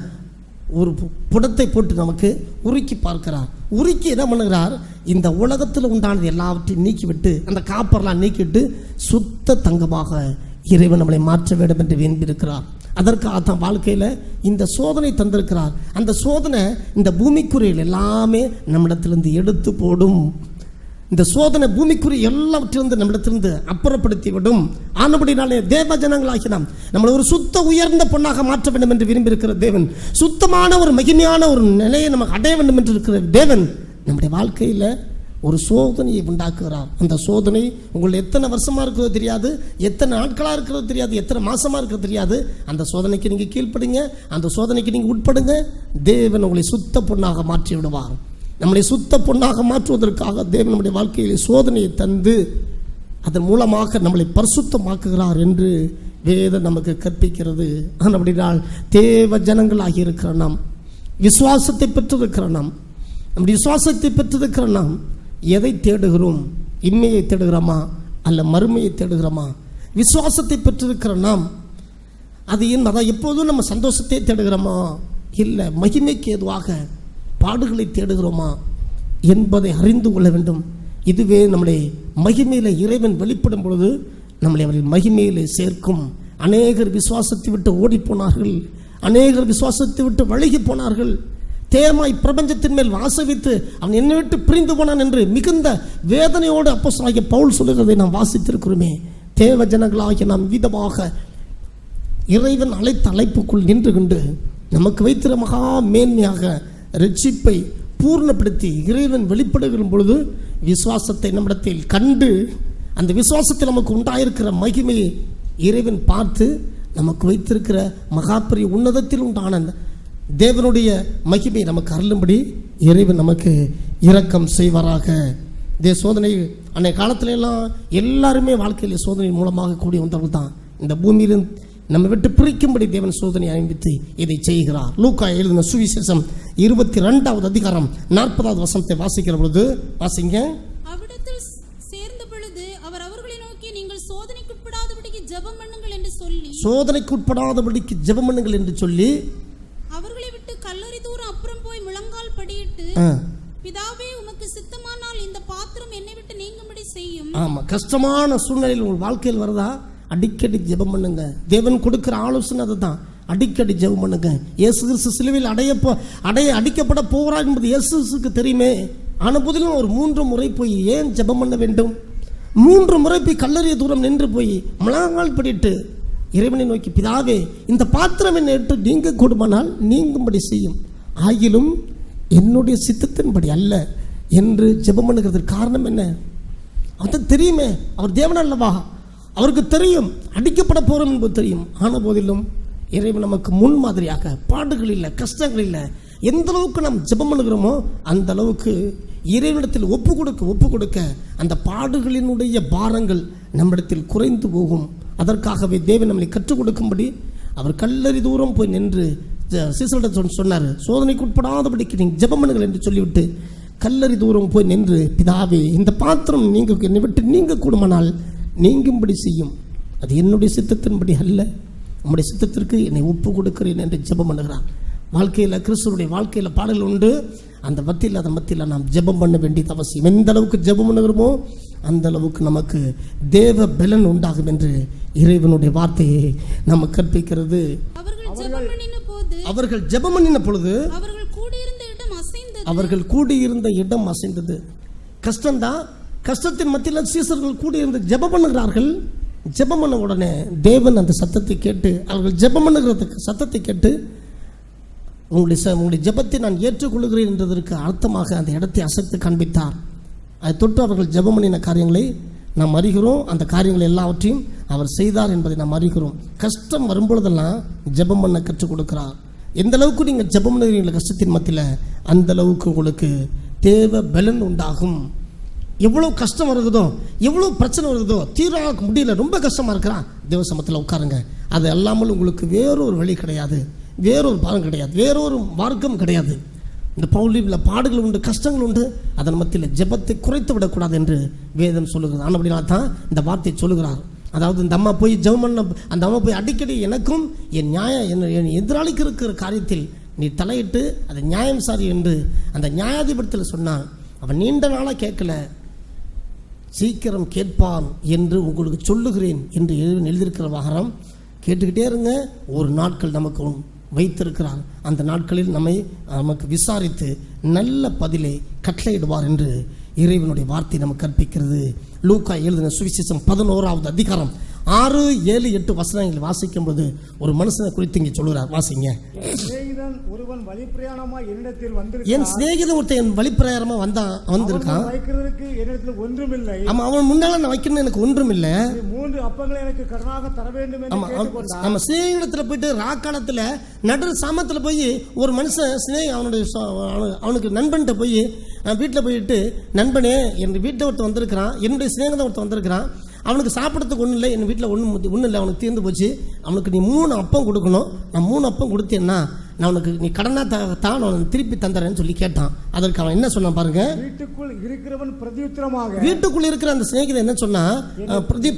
ஒரு புடத்தை போட்டு நமக்கு உருக்கி பார்க்கிறார். உருக்கி என்ன பண்ணுகிறார்? இந்த உலகத்தில் உண்டானது எல்லாவற்றையும் நீக்கிவிட்டு, அந்த காப்பர்லாம் நீக்கிவிட்டு சுத்த தங்கமாக இறைவன் நம்மளை மாற்ற வேண்டும் என்று விரும்பியிருக்கிறார். அதற்காக தான் வாழ்க்கையில் இந்த சோதனை தந்திருக்கிறார். அந்த சோதனை இந்த பூமிக்குரியல் எல்லாமே நம்மிடத்திலிருந்து எடுத்து போடும். இந்த சோதனை பூமிக்குரிய எல்லாவற்றிலிருந்து நம்மிடத்திலிருந்து அப்புறப்படுத்தி விடும். ஆனபடினாலே தேவ ஜனங்களாகி நாம் நம்மளை ஒரு சுத்த உயர்ந்த பொண்ணாக மாற்ற வேண்டும் என்று விரும்பியிருக்கிற தேவன், சுத்தமான ஒரு மகிமையான ஒரு நிலையை நமக்கு அடைய வேண்டும் என்று இருக்கிற தேவன் நம்முடைய வாழ்க்கையில் ஒரு சோதனையை உண்டாக்குகிறார். அந்த சோதனை உங்களை எத்தனை வருஷமாக இருக்கிறதோ தெரியாது, எத்தனை நாட்களாக இருக்கிறதோ தெரியாது, எத்தனை மாசமாக இருக்கிறது தெரியாது. அந்த சோதனைக்கு நீங்கள் கீழ்ப்படுங்க, அந்த சோதனைக்கு நீங்கள் உட்படுங்க. தேவன் உங்களை சுத்த பொண்ணாக மாற்றி விடுவார். நம்மளை சுத்த பொண்ணாக மாற்றுவதற்காக தேவன் நம்முடைய வாழ்க்கையில் சோதனையை தந்து அதன் மூலமாக நம்மளை பரிசுத்தமாக்குகிறார் என்று வேதம் நமக்கு கற்பிக்கிறது. அப்படினால் தேவ ஜனங்களாகி இருக்கிற நாம், விசுவாசத்தை பெற்றிருக்கிற நாம், நம்முடைய விசுவாசத்தை பெற்றிருக்கிற நாம் எதை தேடுகிறோம்? இம்மையை தேடுகிறோமா அல்ல மறுமையை தேடுகிறோமா? விசுவாசத்தை பெற்றிருக்கிற நாம் அது அதான் எப்போதும் நம்ம சந்தோஷத்தை தேடுகிறோமா, இல்லை மகிமைக்கு ஏதுவாக பாடுகளை தேடுகிறோமா என்பதை அறிந்து கொள்ள வேண்டும். இதுவே நம்முடைய மகிமையில் இறைவன் வெளிப்படும் பொழுது நம்மளை அவரின் மகிமையிலே சேர்க்கும். அநேகர் விசுவாசத்தை விட்டு ஓடி போனார்கள், அநேகர் விசுவாசத்தை விட்டு வழுகி போனார்கள். தேமாய் பிரபஞ்சத்தின் மேல் ஆசை வைத்து அவன் என்னை விட்டு பிரிந்து போனான் என்று மிகுந்த வேதனையோடு அப்போஸ்தலனாகிய பவுல் சொல்லுகிறதை நாம் வாசித்திருக்கிறோமே. தேவ ஜனங்களாகிய நாம் விதமாக இறைவன் அழைத்த அழைப்புக்குள் நின்று கொண்டு நமக்கு வைத்திருக்கிற மகா மேன்மையாக ரட்சிப்பை பூர்ணப்படுத்தி இறைவன் வெளிப்படுகிற பொழுது விசுவாசத்தை நம்மிடத்தில் கண்டு அந்த விசுவாசத்தில் நமக்கு உண்டாயிருக்கிற மகிமையை இறைவன் பார்த்து நமக்கு வைத்திருக்கிற மகாபெரிய உன்னதத்தில் உண்டான தேவனுடைய மகிமை நமக்கு அருளும்படி இறைவன் நமக்கு இரக்கம் செய்வாராக. இதே சோதனை அன்றைய காலத்துல எல்லாம் எல்லாருமே வாழ்க்கையில் சோதனை மூலமாக கூடி வந்தவர்கள் தான். இந்த பூமியிலும் நம்ம விட்டு பிரிக்கும்படி தேவன் சோதனை ஆரம்பித்து இதை செய்கிறார். லூக்கா எழுதின சுவிசேஷம் 22வது அதிகாரம் 40வது வசனத்தை வாசிக்கிற பொழுது வாசிங்க. அவ்விடத்தில் சேர்ந்த பொழுது அவர் அவர்களை நோக்கி நீங்கள் சோதனைக்குட்படாதபடிக்கு ஜெபம் பண்ணுங்கள் என்று சொல்லி சோதனைக்குட்படாதபடிக்கு ஜெபம் பண்ணுங்கள் என்று சொல்லி அவர்களை விட்டு கல்லறை தூரம் அப்புறம் போய் முழங்கால் படியிட்டு பிதாவே உமக்கு சித்தமானால் இந்த பாத்திரம் என்னை விட்டு நீங்கும்படி செய்யும். ஆமா, கஷ்டமான சூழ்நிலையில் உங்கள் வாழ்க்கையில் வருதா, அடிக்கடி ஜெபம் பண்ணுங்க. தேவன் கொடுக்கிற ஆலோசனை அதுதான், அடிக்கடி ஜெபம் பண்ணுங்க. இயேசு கிறிஸ்து சிலுவையில் அடிக்கப்பட போகிறார் என்பது இயேசுக்கு தெரியுமே. ஆன போதிலும் ஒரு 3 முறை போய் ஏன் ஜெபம் பண்ண வேண்டும்? 3 முறை போய் கல்லறைய தூரம் நின்று போய் முழங்கால் படிட்டு இறைவனை நோக்கி பிதாவே இந்த பாத்திரம் என்னை விட்டு நீங்க கூடுமானால் நீங்கும்படி செய்யும், ஆகிலும் என்னுடைய சித்தத்தின்படி அல்ல என்று ஜெபம் பண்ணுகிறதுக்கு காரணம் என்ன? அது தெரியுமே, அவர் தேவன் அல்லவா, அவருக்கு தெரியும் அடிக்கப்பட போறோம் என்பது தெரியும். ஆன போதிலும் இறைவன் நமக்கு முன்மாதிரியாக பாடுகள் இல்லை, கஷ்டங்கள் இல்லை, எந்த அளவுக்கு நாம் ஜெபம் பண்ணுகிறோமோ அந்த அளவுக்கு இறைவனிடத்தில் ஒப்பு கொடுக்க அந்த பாடுகளினுடைய பாரங்கள் நம்மிடத்தில் குறைந்து போகும். அதற்காகவே தேவன் நம்மளை கற்றுக் கொடுக்கும்படி அவர் கல்லறை தூரம் போய் நின்று சீசரிடம் சொன்னார், சோதனைக்கு உட்படாதபடிக்கு நீங்கள் ஜெபம் பண்ணுங்கள் என்று சொல்லிவிட்டு கல்லறை தூரம் போய் நின்று பிதாவே இந்த பாத்திரம் நீங்கள் என்னை விட்டு நீங்க கூடுமானால் நீங்கும்படி செய்யும், அது என்னுடைய சித்தத்தின்படி அல்ல, நம்முடைய சித்தத்திற்கு என்னை ஒப்பு கொடுக்கிறேன் என்று ஜெபம் பண்ணுகிறார். வாழ்க்கையில் கிறிஸ்துவனுடைய வாழ்க்கையில் பாடல் உண்டு. அந்த மத்தியில் நாம் ஜெபம் பண்ண வேண்டியது அவசியம். எந்த அளவுக்கு ஜெபம் பண்ணுகிறோமோ அந்த அளவுக்கு நமக்கு தேவ பலன் உண்டாகும் என்று இறைவனுடைய வார்த்தையை நம்ம கற்பிக்கிறது. அவர்கள் ஜெபம் பண்ணின பொழுது அவர்கள் கூடியிருந்த இடம் அசைந்தது. கஷ்டம்தான், கஷ்டத்தின் மத்தியில் சீசர்கள் கூடியிருந்து ஜெபம் பண்ணுகிறார்கள். ஜெபம் பண்ண உடனே தேவன் அந்த சத்தத்தை கேட்டு, அவர்கள் ஜெபம் பண்ணுகிறதுக்கு சத்தத்தை கேட்டு உங்களுடைய ஜெபத்தை நான் ஏற்றுக்கொள்கிறேன் என்றதற்கு அர்த்தமாக அந்த இடத்தை அசைத்து காண்பித்தார். அதை தொட்டு அவர்கள் ஜெபம் பண்ணின காரியங்களை நாம் அறிகிறோம். அந்த காரியங்கள் எல்லாவற்றையும் அவர் செய்தார் என்பதை நாம் அறிகிறோம். கஷ்டம் வரும்பொழுதெல்லாம் ஜெபம் பண்ண கற்றுக் கொடுக்கிறார். எந்த அளவுக்கு நீங்கள் ஜெபம் பண்ணுறீங்களா கஷ்டத்தின் மத்தியில், அந்த அளவுக்கு உங்களுக்கு தேவ பலன் உண்டாகும். எவ்வளோ கஷ்டம் வருதோ, எவ்வளோ பிரச்சனை வருதோ, தீராக முடியல, ரொம்ப கஷ்டமாக இருக்கிறான், தேவ சமத்தில் உட்காருங்க. அது அல்லாமல் உங்களுக்கு வேறொரு வழி கிடையாது, வேறொரு பாகம் கிடையாது, வேறொரு மார்க்கம் கிடையாது. இந்த பவுலில் பாடுகள் உண்டு, கஷ்டங்கள் உண்டு, அதன் மத்தியில் ஜெபத்தை குறைத்து விடக்கூடாது என்று வேதம் சொல்லுகிறது. ஆனால் அப்படின்னா தான் இந்த வார்த்தையை சொல்லுகிறார். அதாவது இந்த அம்மா போய் ஜெபம் பண்ண, அந்த அம்மா போய் அடிக்கடி எனக்கும் என் எதிராளிக்கு இருக்கிற காரியத்தில் நீ தலையிட்டு அதை நியாயம் சாரி என்று அந்த நியாயாதிபதியில் சொன்னான். அவன் நீண்ட நாளாக கேட்கல, சீக்கிரம் கேட்பான் என்று உங்களுக்கு சொல்லுகிறேன் என்று எழுதியிருக்கிற வாரம் கேட்டுக்கிட்டே இருங்க. ஒரு நாட்கள் நமக்கு வைத்திருக்கிறார், அந்த நாட்களில் நமக்கு விசாரித்து நல்ல பதிலை கட்டளையிடுவார் என்று இறைவனுடைய வார்த்தை நமக்கு கற்பிக்கிறது. லூக்கா எழுதின சுவிசேஷம் 11வது அதிகாரம் 6, 7, 8 வசனங்கள் வாசிக்கும் போது ஒரு மனுஷனை குறித்து இங்கே சொல்லுகிறார். வாசிங்க. என் சிநேகிதன் ஒருத்தன் வழிப்பிரயாணமா வந்திருக்கான், வைக்கிறதுக்கு என்னிடத்தில் ஒன்றுமில்லை. ஆமா, அவன் முன்னால நான் வைக்கணும் எனக்கு ஒன்றும் இல்லை, 3 அப்பங்களை எனக்கு கடனாக தர வேண்டும் என்று கேட்டுக்கொண்டான். நம்ம சிநேகிதத்துல போயிட்டு ராக்காலத்துல நடு சாமத்துல போய் ஒரு மனுஷன் அவனுக்கு நண்பன்கிட்ட போய் வீட்டில் போயிட்டு, நண்பனே என் வீட்டில் ஒருத்தர் வந்திருக்கிறான், என்னுடைய சிநேகிதன் ஒருத்தர் வந்திருக்கிறான், அவனுக்கு சாப்பிட்றதுக்கு ஒன்றும் இல்லை, என் வீட்டில் ஒன்றும் இல்லை, அவனுக்கு தீர்ந்து போச்சு, அவனுக்கு நீ 3 அப்பம் கொடுக்கணும், நான் 3 அப்பம் கொடுத்தேன்னா நான் உனக்கு நீ கடனா தான் நான் திருப்பி தந்துறேன்னு சொல்லி கேட்டான். அதற்கு அவன் என்ன சொன்னான் பாருங்க. வீட்டுக்குள் இருக்கிறவன் பிரதியுத்தரமாக, வீட்டுக்குள் இருக்கிற அந்த சிநேகிதன் என்ன சொன்னா,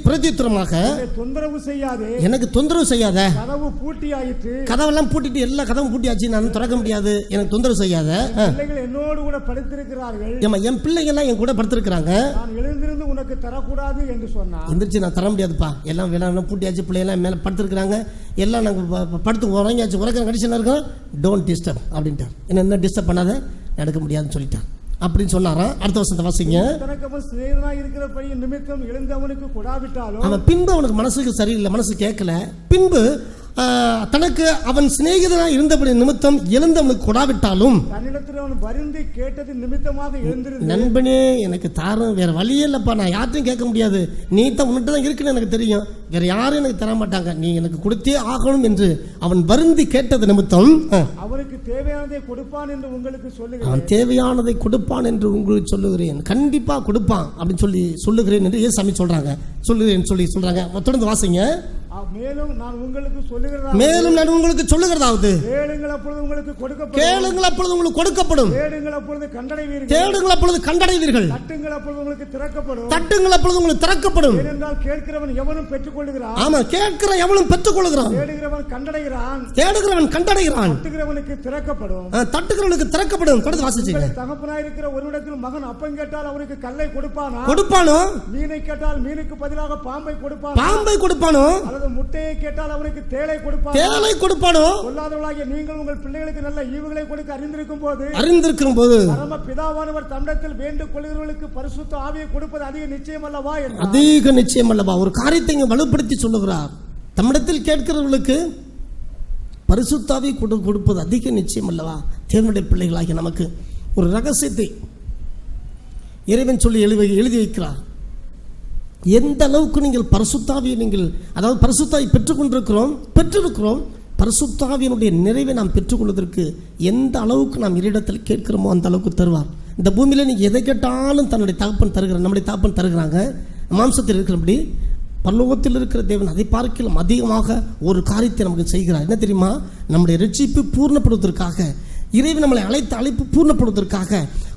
பிரதியுத்தரமாக, தொந்தரவு செய்யாதே, எனக்கு தொந்தரவு செய்யாத, கதவு பூட்டி ஆயிற்று, கதவெல்லாம் பூட்டிட்டு எல்லா கதவும் பூட்டியாச்சு, நான் திறக்க முடியாது, எனக்கு தொந்தரவு செய்யாத, பிள்ளைகள் என்னோடு கூட படுத்திருக்கிறார்கள், என் பிள்ளைங்க எல்லாம் என் கூட படுத்திருக்கிறாங்க, நான் எழுந்திருந்து உனக்கு தரக்கூடாது என்று சொன்னான். எந்திரிச்சு நான் தர முடியாதுப்பா, எல்லாம் வேணாம் பூட்டியாச்சு, பிள்ளைங்க மேல படுத்திருக்கிறாங்க, எல்லாம் நாங்கள் படுத்து உறங்கியாச்சு, உறக்கிற கண்டிஷன் இருக்கோம், டோன்ட் டிஸ்டர்ப் அப்படின்ட்டார். என்ன டிஸ்டர்ப் பண்ணாத, நடக்க முடியாதுன்னு சொல்லிட்டான் அப்படின்னு சொன்னாராம். அடுத்த வசனத்தை வாசிங்க. நிமித்தம் எழுந்தவனுக்கு கொடாவிட்டாலும், அவன் பின்பு அவனுக்கு மனசுக்கு சரியில்லை, மனசு கேட்கல, பின்பு தனக்கு அவன் சிநேகிதனாக இருந்தபடி நிமித்தம் எழுந்தவனுக்கு கொடாவிட்டாலும், தன்னிடத்தில் அவன் வருந்தி கேட்டது நிமித்தமாக எழுந்திருந்தான். நண்பனே எனக்கு தாரும், வேற வழியே இல்லப்பா, நான் யார்ட்டையும் கேட்க முடியாது, நீ தான் உன்கிட்ட தான் இருக்குன்னு எனக்கு தெரியும், வேற யாரும் எனக்கு தர மாட்டாங்க, நீ எனக்கு கொடுத்தே ஆகணும் என்று அவன் வருந்தி கேட்டது நிமித்தம் அவனுக்கு தேவையானதை கொடுப்பான் என்று உங்களுக்கு சொல்லுகிறேன். அவன் தேவையானதை கொடுப்பான் என்று உங்களுக்கு சொல்லுகிறேன், கண்டிப்பா கொடுப்பான் அப்படின்னு சொல்லி சொல்லுகிறேன் என்று ஏசாமி சொல்றாங்க, சொல்லுகிறேன் சொல்லி சொல்றாங்க. தொடர்ந்து வாசிங்க. மேலும் நான் உங்களுக்கு சொல்லுகிறதாவது, கேளுங்கள் அப்பொழுது உங்களுக்கு கொடுக்கப்படும், கேளுங்கள் அப்பொழுது உங்களுக்கு கொடுக்கப்படும், தேடுங்கள் அப்பொழுது கண்டடைவீர்கள், தேடுங்கள் அப்பொழுது கண்டடைவீர்கள், தட்டுங்கள் அப்பொழுது உங்களுக்கு திறக்கப்படும், தட்டுங்கள் அப்பொழுது உங்களுக்கு திறக்கப்படும். ஏனென்றால் கேட்கிறவன் எவனும் பெற்றுக்கொள்கிறான், ஆமா, கேட்கிற எவனும் பெற்றுக்கொள்கிறான், தேடுகிறவன் கண்டடைகிறான், தேடுகிறவன் கண்டடைகிறான், தட்டுகிறவனுக்கு திறக்கப்படும், தட்டுகிறவனுக்கு திறக்கப்படும். தொடர்ந்து வாசிச்சீங்க. தகப்பனாய் இருக்கிற ஒருவனிடத்தில் மகன் அப்பம் கேட்டால் அவனுக்கு கல்லை கொடுப்பானோ, மீனை கேட்டால் மீனுக்கு பதிலாக பாம்பை கொடுப்பானோ, முட்டையை கேட்டால் அவனுக்கு தேளை கொடுப்பானோ. சொல்லாதவர்களாகிய நீங்கள் உங்கள் பிள்ளைகளுக்கு நல்ல ஈவுகளை கொடுக்க அறிந்திருக்கும் போது பரம பிதாவானவர் தம்மிடத்தில் வேண்டிக் கொள்கிறவர்களுக்கு பரிசுத்த ஆவியை கொடுப்பது அதிக நிச்சயம் அல்லவா? அதிக நிச்சயம் அல்லவா? ஒரு காரியத்தை இங்க வலுப்படுத்தி சொல்லுகிறார். தம்மிடத்தில் கேட்கிறவர்களுக்கு பரிசுத்த ஆவியை கொடுப்பது அதிக நிச்சயம் அல்லவா? தேவனுடைய பிள்ளைகளாகிய நமக்கு ஒரு ரகசியத்தை இறைவன் சொல்லி எழுதி வைக்கிறார். எந்த அளவுக்கு நீங்கள் பரிசுத்தாவியை அதாவது பரிசுத்தாவை பெற்றிருக்கிறோம், பரிசுத்தாவியினுடைய நிறைவை நாம் பெற்றுக்கொள்வதற்கு எந்த அளவுக்கு நாம் இறையிடத்தில் கேட்கிறோமோ அந்த அளவுக்கு தருவார். இந்த பூமியில நீங்க எதை கேட்டாலும் தன்னுடைய தகப்பன் தருகிறார், நம்முடைய தகப்பன் தருகிறாங்க. மாம்சத்தில் இருக்கிறபடி பரலோகத்தில் இருக்கிற தேவன் அதை பார்க்கலாம் அதிகமாக ஒரு காரியத்தை நமக்கு செய்கிறார். என்ன தெரியுமா? நம்முடைய ரட்சிப்பு பூர்ணப்படுவதற்காக, இறைவன் நம்மளை அழைப்பு பூர்ணப்படுவதற்காக,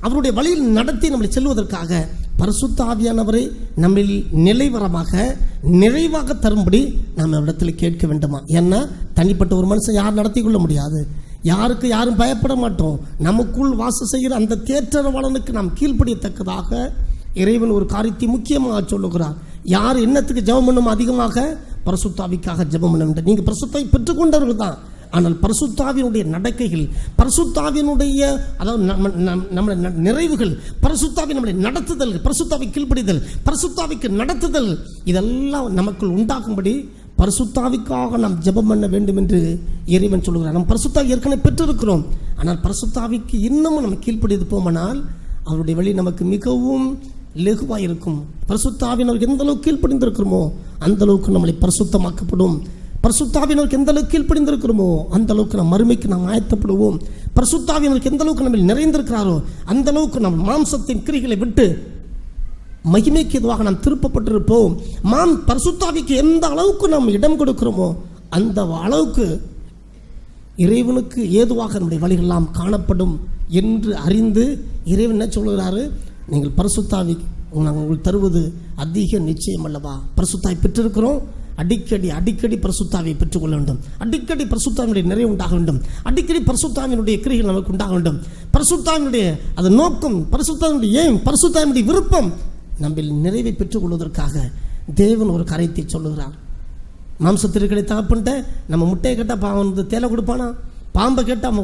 அவருடைய வழியில் நடத்தி நம்மளை செல்வதற்காக பரிசுத்த ஆவியானவரை நம்மில் நிறைவாக தரும்படி நாம் இடத்துல கேட்க வேண்டுமா? ஏன்னா தனிப்பட்ட ஒரு மனுஷன் யார் நடத்தி கொள்ள முடியாது, யாரும் பயப்பட மாட்டோம். நமக்குள் வாசம் செய்கிற அந்த தேற்றரவாளனுக்கு நாம் கீழ்ப்படியத்தக்கதாக இறைவன் ஒரு காரியத்தை முக்கியமாக சொல்லுகிறார். யார் என்னத்துக்கு ஜெபம் பண்ணும்? அதிகமாக பரிசுத்தாவிக்காக ஜெபம் பண்ண. நீங்க பரிசுத்தாவை பெற்றுக்கொண்டவர்கள் தான், ஆனால் பரிசுத்தாவினுடைய நடக்கைகள், பரிசுத்தாவினுடைய அதாவது நம்முடைய நிறைவுகள், பரிசுத்தாவி நம்முடைய நடத்துதல், பரிசுத்தாவி கீழ்ப்படிதல், பரிசுத்தாவிக்கு நடத்துதல், இதெல்லாம் நமக்குள் உண்டாகும்படி பரிசுத்தாவிக்காக நாம் ஜெபம் பண்ண வேண்டும் என்று இறைவன் சொல்லுகிறார். நம்ம பரிசுத்தாவி ஏற்கனவே பெற்றிருக்கிறோம், ஆனால் பரிசுத்தாவிக்கு இன்னமும் நம்ம கீழ்ப்படிது போமானால் அவருடைய வழி நமக்கு மிகவும் லெகுவாக இருக்கும். பரிசுத்தாவினருக்கு எந்த அளவுக்கு கீழ்ப்படிந்திருக்கிறோமோ அந்த அளவுக்கு நம்மளை பரிசுத்தமாக்கப்படும். பரிசுத்தாவினருக்கு எந்த அளவுக்கு கீழ்ப்படிந்திருக்கிறோமோ அந்த அளவுக்கு நாம் மறுமைக்கு நாம் ஆயத்தப்படுவோம். பரிசுத்தாவினருக்கு எந்த அளவுக்கு நம்ம நிறைந்திருக்கிறாரோ அந்த அளவுக்கு நம் மாம்சத்தின் கிரிகளை விட்டு மகிமைக்கு எதுவாக நாம் திருப்பப்பட்டிருப்போம். பரிசுத்தாவிக்கு எந்த அளவுக்கு நாம் இடம் கொடுக்கிறோமோ அந்த அளவுக்கு இறைவனுக்கு ஏதுவாக நம்முடைய வழிகளெல்லாம் காணப்படும் என்று அறிந்து இறைவன் என்ன சொல்கிறாரு? நீங்கள் பரிசுத்தாவி உங்களுக்கு தருவது அதிக நிச்சயம் அல்லவா? பரிசுத்தாவி பெற்றிருக்கிறோம், அடிக்கடி பரிசுத்தாவியை பெற்றுக்கொள்ள வேண்டும். அடிக்கடி பரிசுத்தாவினுடைய நிறைவு உண்டாக வேண்டும். அடிக்கடி பரிசுத்தாவினுடைய கிரிகள் நமக்கு உண்டாக வேண்டும். பரிசுத்தாவினுடைய அது நோக்கம், பரிசுத்தாவினுடைய ஏம், பரிசுத்தாவினுடைய விருப்பம் நம்மில் நிறைவை பெற்றுக்கொள்வதற்காக தேவன் ஒரு காரியத்தை சொல்லுகிறார். மாம்சத்திற்கடை தகப்பன்ட்ட நம்ம முட்டையை கேட்டால் பாவம் தேலை கொடுப்பானா? பாம்பை கேட்டால்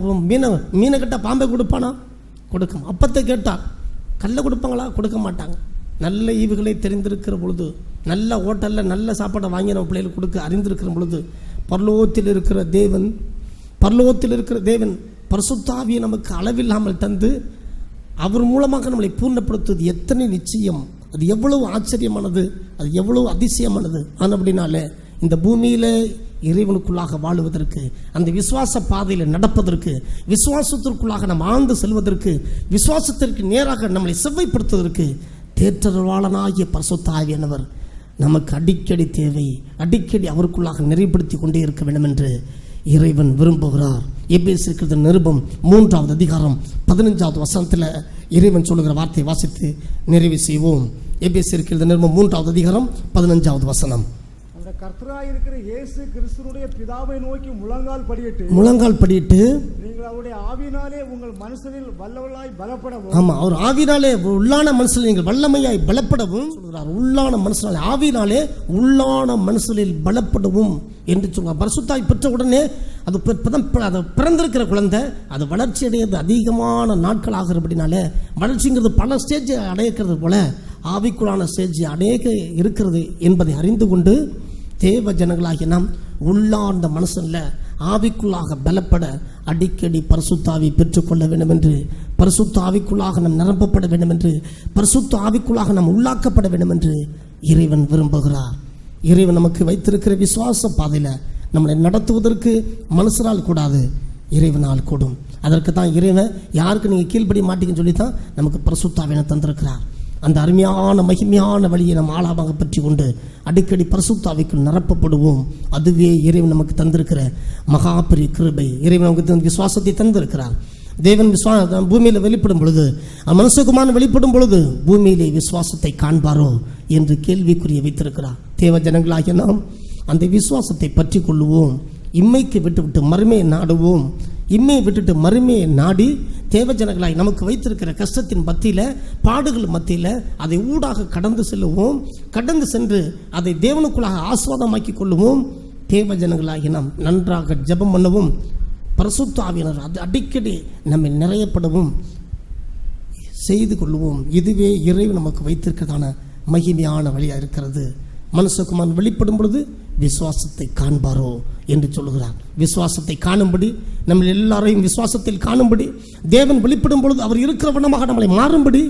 மீனை கேட்டால் பாம்பை கொடுப்பானா? கொடுக்கும். அப்பத்தை கேட்டால் கல்லை கொடுப்பாங்களா? கொடுக்க மாட்டாங்க. நல்ல ஈவுகளை தெரிந்திருக்கிற பொழுது, நல்ல ஹோட்டலில் நல்ல சாப்பாடை வாங்கி நம்ம பிள்ளைகளுக்கு கொடுக்க அறிந்திருக்கிற பொழுது, பரலோகத்தில் இருக்கிற தேவன் பரிசுத்தாவியை நமக்கு அளவில்லாமல் தந்து அவர் மூலமாக நம்மளை பூர்ணப்படுத்துவது எத்தனை நிச்சயம், அது எவ்வளவு ஆச்சரியமானது, அது எவ்வளவு அதிசயமானது. ஆனால் அப்படின்னால இந்த பூமியில் இறைவனுக்குள்ளாக வாழுவதற்கு, அந்த விசுவாச பாதையில் நடப்பதற்கு, விசுவாசத்திற்குள்ளாக நாம் ஆழ்ந்து செல்வதற்கு, விசுவாசத்திற்கு நேராக நம்மளை செவ்வைப்படுத்துவதற்கு தேற்றரவாளனாகிய பரிசுத்த ஆவியானவர் நமக்கு அடிக்கடி தேவை. அடிக்கடி அவருக்குள்ளாக நிறைவுபடுத்தி கொண்டே இருக்க வேண்டும் என்று இறைவன் விரும்புகிறார். எபேசியர் நிருபம் 3வது அதிகாரம் 15வது வசனத்தில் இறைவன் சொல்லுகிற வார்த்தையை வாசித்து நிறைவு செய்வோம். எபேசியர் நிருபம் 3வது அதிகாரம் 15வது வசனம். அந்த கர்த்தராய் இருக்கிற இயேசு கிறிஸ்துவினுடைய பிதாவை நோக்கி முழங்கால் படியிட்டு நீங்கள் அவருடைய ஆவியினாலே உங்கள் மனசில் வல்லவளாய் பலப்படவும். ஆமா, அவர் ஆவியினாலே உள்ளான மனசில் நீங்கள் வல்லமையாய் பலப்படவும் சொல்கிறார். உள்ளான மனசினாலே, ஆவியினாலே உள்ளான மனசில் பலப்படவும் என்று சொல்றார். பரிசுத்தாய் பெற்ற உடனே அது பிறந்திருக்கிற குழந்தை அது வளர்ச்சி அடைகிறது அதிகமான நாட்கள் ஆகிறபடினாலே, வளர்ச்சிங்கிறது பல ஸ்டேஜ் அடையிறது போல ஆவிக்குள்ளான ஸ்டேஜ் அநேக இருக்கிறது என்பதை அறிந்து கொண்டு தேவ ஜனங்களாகிய நாம் உள்ளார்ந்த மனசில் ஆவிக்குள்ளாக பலப்பட அடிக்கடி பரிசுத்த ஆவி பெற்றுக்கொள்ள வேண்டும் என்று, பரிசுத்த ஆவிக்குள்ளாக நாம் நிரப்பப்பட வேண்டும் என்று, பரிசுத்த ஆவிக்குள்ளாக நாம் உள்ளாக்கப்பட வேண்டும் என்று இறைவன் விரும்புகிறார். இறைவன் நமக்கு வைத்திருக்கிற விசுவாச பாதையில் நம்மளை நடத்துவதற்கு மனுஷரால் கூடாது, இறைவனால் கூடும். அதற்கு தான் இறைவன் யாருக்கு நீங்கள் கீழ்ப்படி மாட்டீங்கன்னு சொல்லி தான் நமக்கு பரிசுத்த ஆவியை தந்திருக்கிறார். அந்த அருமையான மகிமையான வழியை நாம் ஆழமாக பற்றி கொண்டு அடிக்கடி பரிசுத்த ஆவிக்குள் நிரப்பப்படுவோம். அதுவே இறைவன் நமக்கு தந்திருக்கிற மகா பெரிய கிருபை. இறைவன் நமக்கு விசுவாசத்தை தந்திருக்கிறார். தேவன் பூமியில் வெளிப்படும் பொழுது, மனுஷகுமாரன் வெளிப்படும் பொழுது பூமியிலே விசுவாசத்தை காண்பாரோ என்று கேள்விக்குரிய வைத்திருக்கிறார். தேவ ஜனங்களாகிய நாம் அந்த விசுவாசத்தை பற்றி கொள்ளுவோம். இம்மைக்கு விட்டுவிட்டு மறுமையை நாடுவோம். இம்மையை விட்டுட்டு மறுமையை நாடி தேவ ஜனங்களாய் நமக்கு வைத்திருக்கிற கஷ்டத்தின் மத்தியில், பாடுகள் மத்தியில் அதை ஊடாக கடந்து செல்லுவோம். கடந்து சென்று அதை தேவனுக்குள்ளாக ஆஸ்வாதமாக்கி கொள்ளுவோம். தேவ ஜனங்களாகி நாம் நன்றாக ஜெபம் பண்ணவும், பரிசுத்த ஆவியினர் அது அடிக்கடி நம்மை நிறையப்படவும் செய்து கொள்ளுவோம். இதுவே இறைவன் நமக்கு வைத்திருக்கிறதான மகிமையான வழியாக இருக்கிறது. மனுஷகுமாரன் வெளிப்படும் பொழுது விசுவாசத்தை காண்பாரோ என்று சொல்லுகிறார். விசுவாசத்தை காணும்படி, நம்ம எல்லாரையும் விசுவாசத்தில் காணும்படி, தேவன் வெளிப்படும் பொழுது அவர் இருக்கிற வண்ணமாக நம்மளை மாறும்படி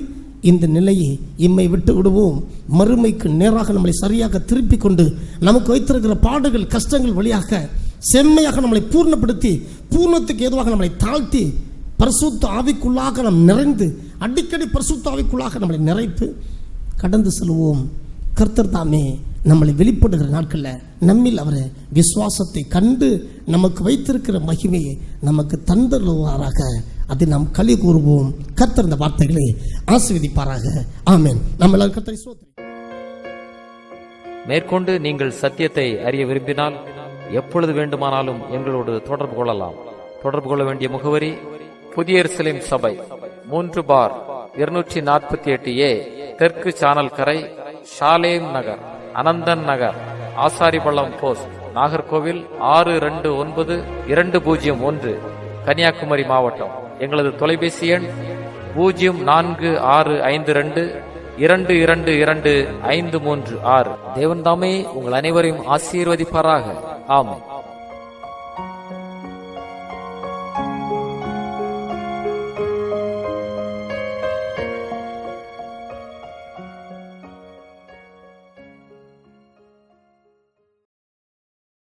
இந்த நிலையை இம்மை விட்டு விடுவோம். மறுமைக்கு நேராக நம்மளை சரியாக திருப்பி கொண்டு நமக்கு வைத்திருக்கிற பாடுகள் கஷ்டங்கள் வழியாக செம்மையாக நம்மளை பூர்ணப்படுத்தி, பூர்ணத்துக்கு ஏதுவாக நம்மளை தாழ்த்தி, பரிசுத்த ஆவிக்குள்ளாக நாம் நிறைந்து அடிக்கடி பரிசுத்த ஆவிக்குள்ளாக நம்மளை நிறைத்து கடந்து செல்வோம். கர்த்தர் தாமே நம்மளை வெளிப்படுகிற நாட்களில் நம்மில் அவரை விசுவாசத்தை கண்டு நமக்கு வைத்திருக்கிற மகிமையை நமக்கு தந்தருவாராக. அதை நாம் களி கூறுவோம். கர்த்தர் இந்த வார்த்தைகளை ஆசீர்வதிப்பாராக. ஆமென். நம்ம எல்லாரும் கர்த்தரை ஸ்தோத்திரிப்போம். மேற்கொண்டு நீங்கள் சத்தியத்தை அறிய விரும்பினால் எப்பொழுது வேண்டுமானாலும் எங்களோடு தொடர்பு கொள்ளலாம். தொடர்பு கொள்ள வேண்டிய முகவரி: புதிய எருசலேம் சபை, 3/248A, தெற்கு சானல் கரை, ஷாலேம் நகர், அனந்தன் நகர், ஆசாரிபள்ளம் போஸ்ட், நாகர்கோவில் 629201, கன்னியாகுமரி மாவட்டம். எங்களது தொலைபேசி எண் 046522222536. தேவன் தாமே உங்கள் அனைவரையும் ஆசீர்வதிப்பாராக. ஆமென்.